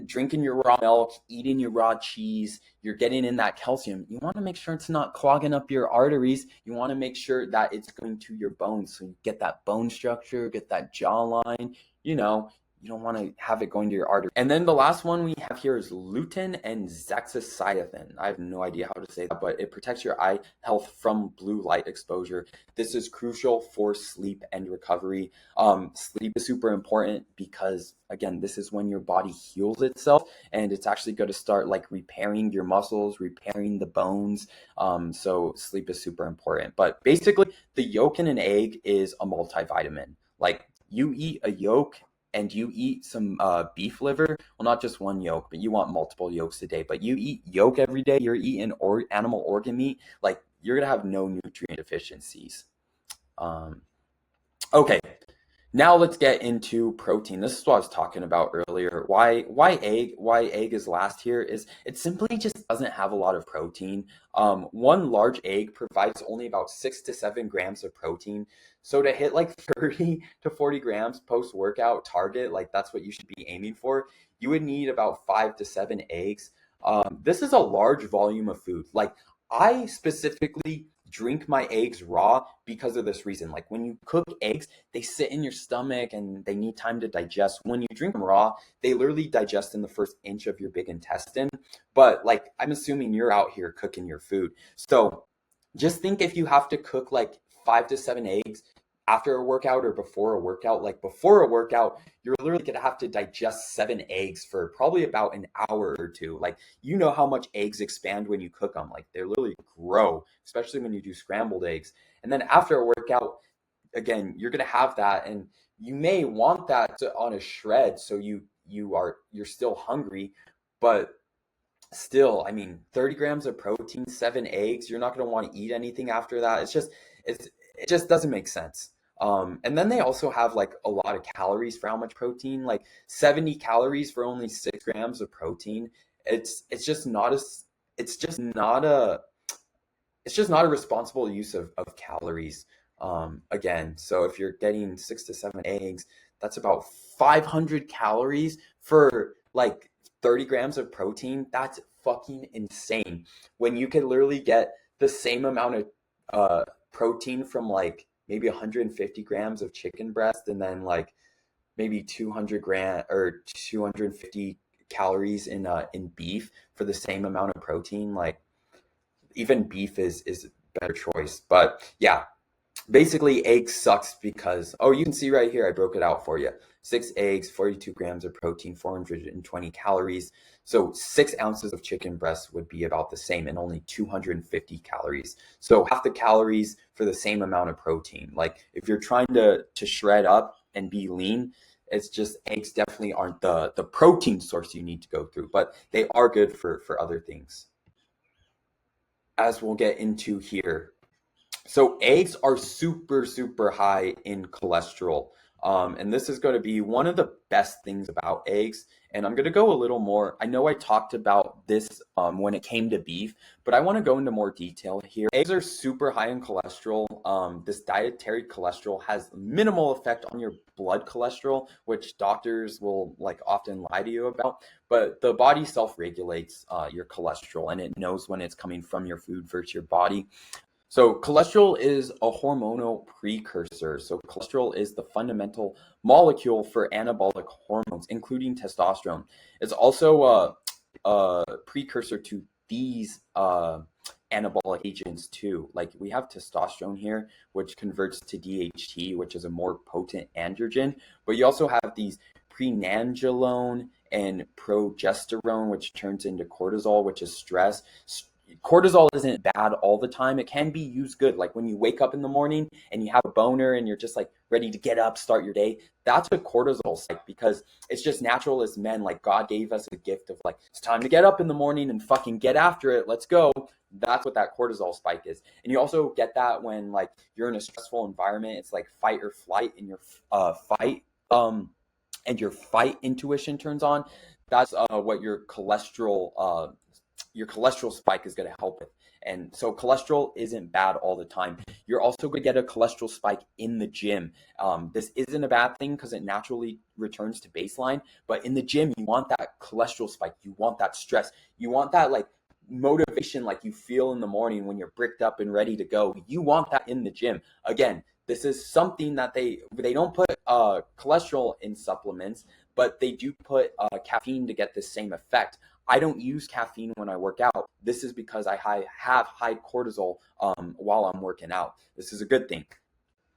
drinking your raw milk, eating your raw cheese, you're getting in that calcium. You want to make sure it's not clogging up your arteries. You want to make sure that it's going to your bones. So you get that bone structure, get that jawline. You don't want to have it going to your artery. And then the last one we have here is lutein and zeaxanthin. I have no idea how to say that, but it protects your eye health from blue light exposure. This is crucial for sleep and recovery. Sleep is super important because, again, this is when your body heals itself, and it's actually going to start like repairing your muscles, repairing the bones. So sleep is super important. But basically, the yolk in an egg is a multivitamin. Like, you eat a yolk and you eat some beef liver, well, not just one yolk, but you want multiple yolks a day, but you eat yolk every day, you're eating animal organ meat, like, you're going to have no nutrient deficiencies. Okay, now let's get into protein. This is what I was talking about earlier. Why egg is last here is it simply just doesn't have a lot of protein. One large egg provides only about 6 to 7 grams of protein. So to hit like 30 to 40 grams post-workout target, like that's what you should be aiming for, you would need about 5 to 7 eggs. This is a large volume of food. Like, I specifically drink my eggs raw because of this reason. Like, when you cook eggs, they sit in your stomach and they need time to digest. When you drink them raw, they literally digest in the first inch of your big intestine. But like, I'm assuming you're out here cooking your food. So just think if you have to cook like 5 to 7 eggs after a workout or before a workout. Like, before a workout, you're literally going to have to digest 7 eggs for probably about an hour or two. Like, you know how much eggs expand when you cook them. Like, they literally grow, especially when you do scrambled eggs. And then after a workout, again, you're going to have that, and you may want that on a shred, so you're still hungry, but still, I mean, 30 grams of protein, 7 eggs, you're not going to want to eat anything after that. It just doesn't make sense. And then they also have like a lot of calories for how much protein, like 70 calories for only 6 grams of protein. It's just not a responsible use of calories. Again, so if you're getting 6 to 7 eggs, that's about 500 calories for like 30 grams of protein. That's fucking insane. When you can literally get the same amount of protein from like maybe 150 grams of chicken breast, and then like maybe 250 calories in beef for the same amount of protein. Like, even beef is a better choice. But yeah, basically eggs sucks because, oh, you can see right here, I broke it out for you. 6 eggs, 42 grams of protein, 420 calories. So 6 ounces of chicken breast would be about the same and only 250 calories. So half the calories for the same amount of protein. Like, if you're trying to shred up and be lean, it's just, eggs definitely aren't the protein source you need to go through, but they are good for other things, as we'll get into here. So eggs are super, super high in cholesterol. And this is going to be one of the best things about eggs. And I'm going to go a little more. I know I talked about this when it came to beef, but I want to go into more detail here. Eggs are super high in cholesterol. This dietary cholesterol has minimal effect on your blood cholesterol, which doctors will like often lie to you about. But the body self-regulates your cholesterol, and it knows when it's coming from your food versus your body. So cholesterol is a hormonal precursor. So cholesterol is the fundamental molecule for anabolic hormones, including testosterone. It's also a precursor to these anabolic agents too. Like, we have testosterone here, which converts to DHT, which is a more potent androgen. But you also have these prenangalone and progesterone, which turns into cortisol, which is stress. Cortisol isn't bad all the time. It can be used good. Like when you wake up in the morning and you have a boner and you're just like ready to get up, start your day. That's a cortisol spike, because it's just natural as men. Like God gave us a gift of like, it's time to get up in the morning and fucking get after it. Let's go. That's what that cortisol spike is. And you also get that when like you're in a stressful environment. It's like fight or flight, and your fight intuition turns on. That's what your cholesterol spike is going to help with. And so cholesterol isn't bad all the time. You're also going to get a cholesterol spike in the gym. This isn't a bad thing because it naturally returns to baseline. But in the gym, you want that cholesterol spike. You want that stress. You want that like motivation like you feel in the morning when you're bricked up and ready to go. You want that in the gym. Again, this is something that they don't put cholesterol in supplements, but they do put caffeine to get the same effect. I don't use caffeine when I work out. This is because I have high cortisol while I'm working out. This is a good thing.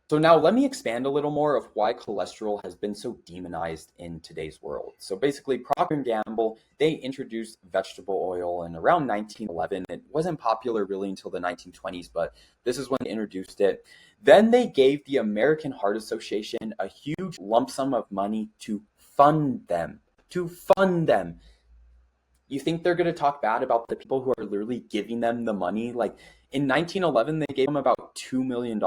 So now let me expand a little more of why cholesterol has been so demonized in today's world. So basically, Procter & Gamble, they introduced vegetable oil in around 1911. It wasn't popular really until the 1920s, but this is when they introduced it. Then they gave the American Heart Association a huge lump sum of money to fund them. You think they're going to talk bad about the people who are literally giving them the money? Like in 1911, they gave them about $2 million.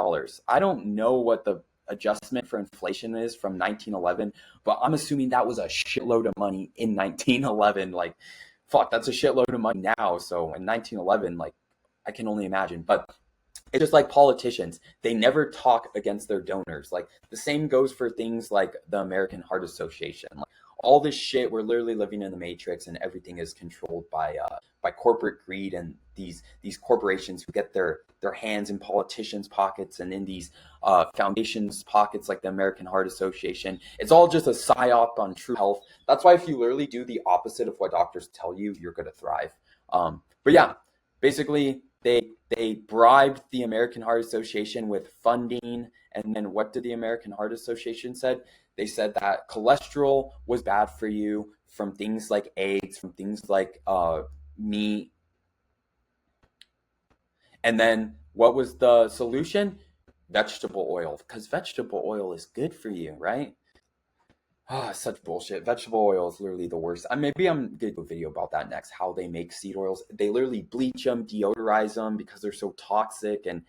I don't know what the adjustment for inflation is from 1911, but I'm assuming that was a shitload of money in 1911. Like, fuck, that's a shitload of money now. So in 1911, like, I can only imagine. But it's just like politicians. They never talk against their donors. Like the same goes for things like the American Heart Association. Like, all this shit, we're literally living in the matrix, and everything is controlled by corporate greed and these corporations who get their hands in politicians' pockets and in these foundations' pockets, like the American Heart Association. It's all just a psyop on true health. That's why if you literally do the opposite of what doctors tell you, you're going to thrive. But yeah, basically they bribed the American Heart Association with funding. And then what did the American Heart Association said? They said that cholesterol was bad for you from things like eggs, from things like meat. And then what was the solution? Vegetable oil, because vegetable oil is good for you, right? Such bullshit. Vegetable oil is literally the worst. Maybe I'm gonna do a video about that next, how they make seed oils. They literally bleach them, deodorize them because they're so toxic, and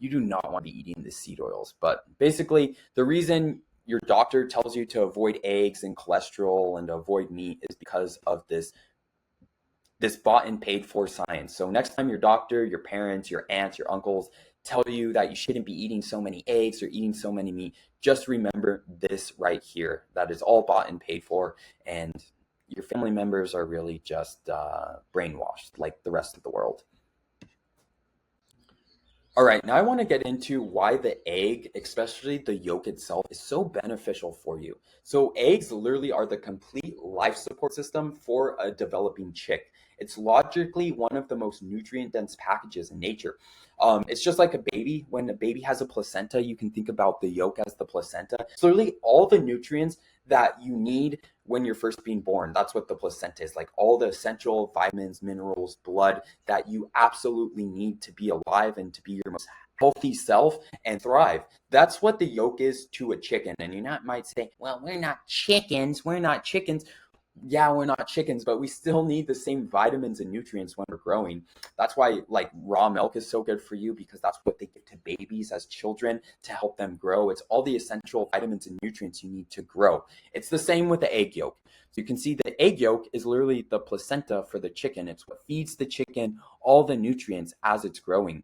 you do not want to be eating the seed oils. But basically, the reason your doctor tells you to avoid eggs and cholesterol and to avoid meat is because of this bought and paid for science. So next time your doctor, your parents, your aunts, your uncles tell you that you shouldn't be eating so many eggs or eating so many meat, just remember this right here. That is all bought and paid for, and your family members are really just brainwashed like the rest of the world. All right, now I want to get into why the egg, especially the yolk itself, is so beneficial for you. So eggs literally are the complete life support system for a developing chick. It's logically one of the most nutrient-dense packages in nature. It's just like a baby. When a baby has a placenta, you can think about the yolk as the placenta. It's literally all the nutrients that you need when you're first being born. That's what the placenta is, like all the essential vitamins, minerals, blood that you absolutely need to be alive and to be your most healthy self and thrive. That's what the yolk is to a chicken. And you might say, well, we're not chickens. Yeah, we're not chickens, but we still need the same vitamins and nutrients when we're growing. That's why like raw milk is so good for you, because that's what they give to babies as children to help them grow. It's all the essential vitamins and nutrients you need to grow. It's the same with the egg yolk. So you can see the egg yolk is literally the placenta for the chicken. It's what feeds the chicken all the nutrients as it's growing.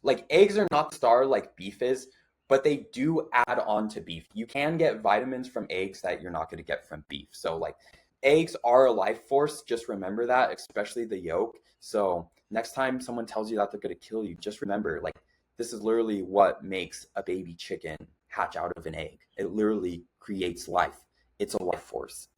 Like eggs are not the star like beef is, but they do add on to beef. You can get vitamins from eggs that you're not going to get from beef. So like eggs are a life force. Just remember that, especially the yolk. So next time someone tells you that they're going to kill you, just remember, like, this is literally what makes a baby chicken hatch out of an egg. It literally creates life. It's a life force.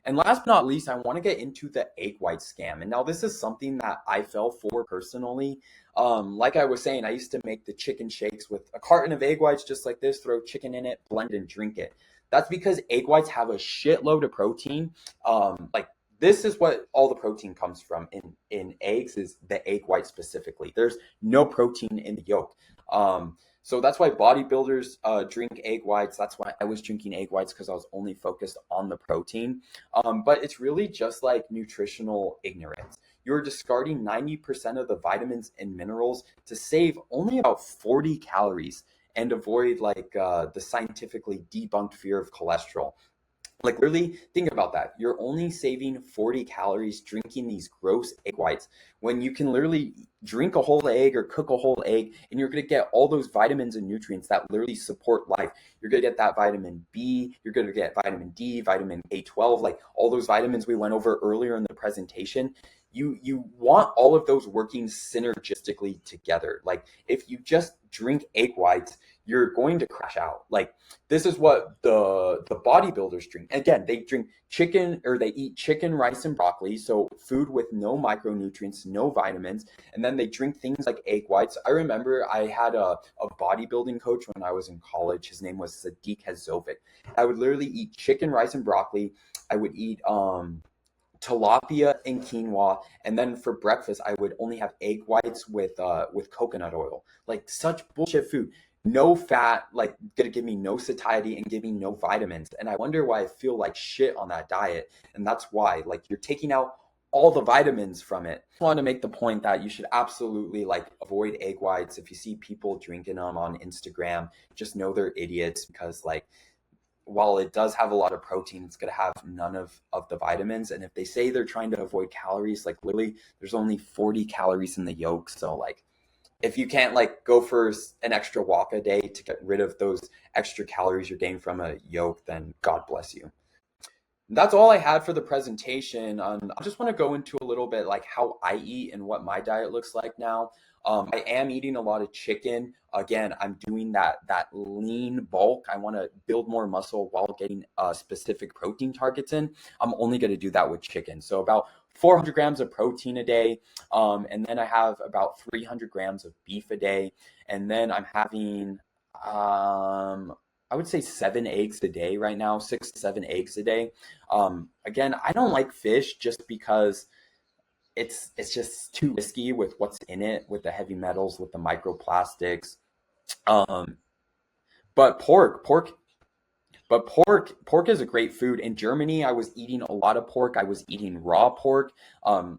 And last but not least, I want to get into the egg white scam. And now this is something that I fell for personally. Like I was saying, I used to make the chicken shakes with a carton of egg whites just like this, throw chicken in it, blend and drink it. That's because egg whites have a shitload of protein. Like this is what all the protein comes from in eggs, is the egg white specifically. There's no protein in the yolk. So that's why bodybuilders drink egg whites. That's why I was drinking egg whites, because I was only focused on the protein. But it's really just like nutritional ignorance. You're discarding 90% of the vitamins and minerals to save only about 40 calories and avoid like the scientifically debunked fear of cholesterol. Like, really, think about that. You're only saving 40 calories drinking these gross egg whites when you can literally drink a whole egg or cook a whole egg, and you're going to get all those vitamins and nutrients that literally support life. You're going to get that vitamin B, you're going to get vitamin D, vitamin A12, like all those vitamins we went over earlier in the presentation. You want all of those working synergistically together. Like, if you just drink egg whites, you're going to crash out. Like, this is what the bodybuilders drink. Again, they drink chicken, or they eat chicken, rice, and broccoli, so food with no micronutrients, no vitamins, and then they drink things like egg whites. I remember I had a bodybuilding coach when I was in college. His name was Sadiq Hazovic. I would literally eat chicken, rice, and broccoli. I would eat tilapia and quinoa, and then for breakfast I would only have egg whites with coconut oil. Like, such bullshit food. No fat, like gonna give me no satiety and give me no vitamins. And I wonder why I feel like shit on that diet. And that's why, like, you're taking out all the vitamins from it. I want to make the point that you should absolutely like avoid egg whites. If you see people drinking them on Instagram, just know they're idiots, because like, while it does have a lot of protein, it's going to have none of the vitamins. And if they say they're trying to avoid calories, like literally there's only 40 calories in the yolk. So like, if you can't like go for an extra walk a day to get rid of those extra calories you're getting from a yolk, then God bless you. That's all I had for the presentation. I just want to go into a little bit like how I eat and what my diet looks like now. I am eating a lot of chicken. Again, I'm doing that lean bulk. I want to build more muscle while getting specific protein targets in. I'm only going to do that with chicken. So about 400 grams of protein a day. And then I have about 300 grams of beef a day. And then I'm having I would say 7 eggs a day right now, 6 to 7 eggs a day. Again, I don't like fish just because it's just too risky with what's in it, with the heavy metals, with the microplastics. Um, but pork is a great food. In Germany, I was eating a lot of pork. I was eating raw pork.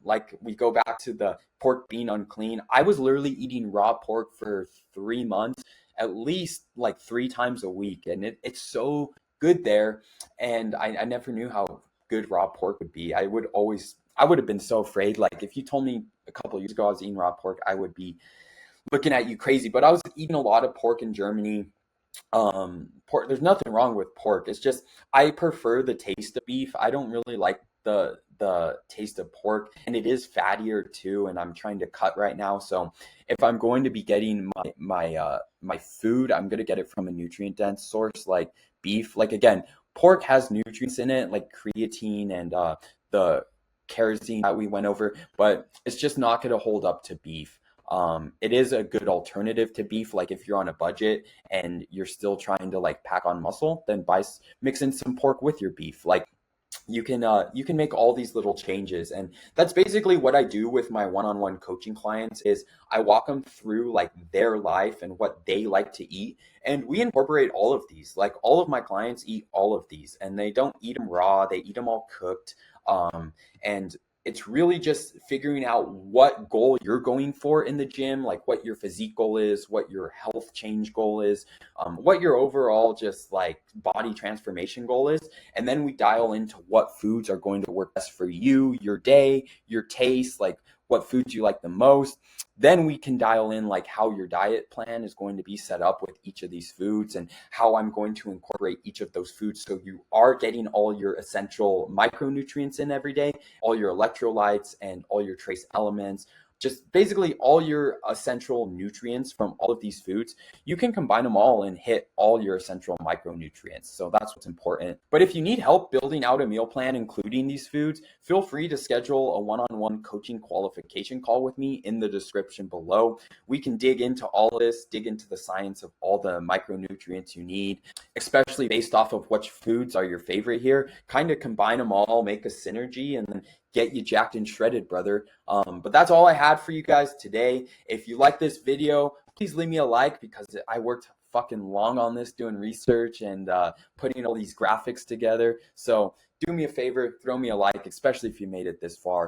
Like, we go back to the pork being unclean. I was literally eating raw pork for 3 months, at least like 3 times a week. And it's so good there. And I never knew how good raw pork would be. I would have been so afraid. Like, if you told me a couple of years ago I was eating raw pork, I would be looking at you crazy. But I was eating a lot of pork in Germany. Pork, there's nothing wrong with pork. It's just I prefer the taste of beef. I don't really like the taste of pork, and it is fattier too, and I'm trying to cut right now. So if I'm going to be getting my food, I'm going to get it from a nutrient dense source like beef. Like, again, pork has nutrients in it like creatine and the kerosene that we went over, but it's just not going to hold up to beef. It is a good alternative to beef. Like, if you're on a budget and you're still trying to like pack on muscle, then mix in some pork with your beef. Like, you can make all these little changes, and that's basically what I do with my one-on-one coaching clients. Is I walk them through like their life and what they like to eat, and we incorporate all of these. Like, all of my clients eat all of these, and they don't eat them raw, they eat them all cooked. And it's really just figuring out what goal you're going for in the gym, like what your physique goal is, what your health change goal is, what your overall just like body transformation goal is. And then we dial into what foods are going to work best for you, your day, your taste, like what foods you like the most. Then we can dial in like how your diet plan is going to be set up with each of these foods, and how I'm going to incorporate each of those foods so you are getting all your essential micronutrients in every day, all your electrolytes and all your trace elements, just basically all your essential nutrients from all of these foods. You can combine them all and hit all your essential micronutrients. So that's what's important. But if you need help building out a meal plan including these foods, feel free to schedule a one-on-one one-on-one coaching qualification call with me in the description below. We can dig into all of this, dig into the science of all the micronutrients you need, especially based off of which foods are your favorite here. Kind of combine them all, make a synergy, and then get you jacked and shredded, brother. But that's all I had for you guys today. If you like this video, please leave me a like, because I worked fucking long on this doing research and putting all these graphics together. So do me a favor, throw me a like, especially if you made it this far.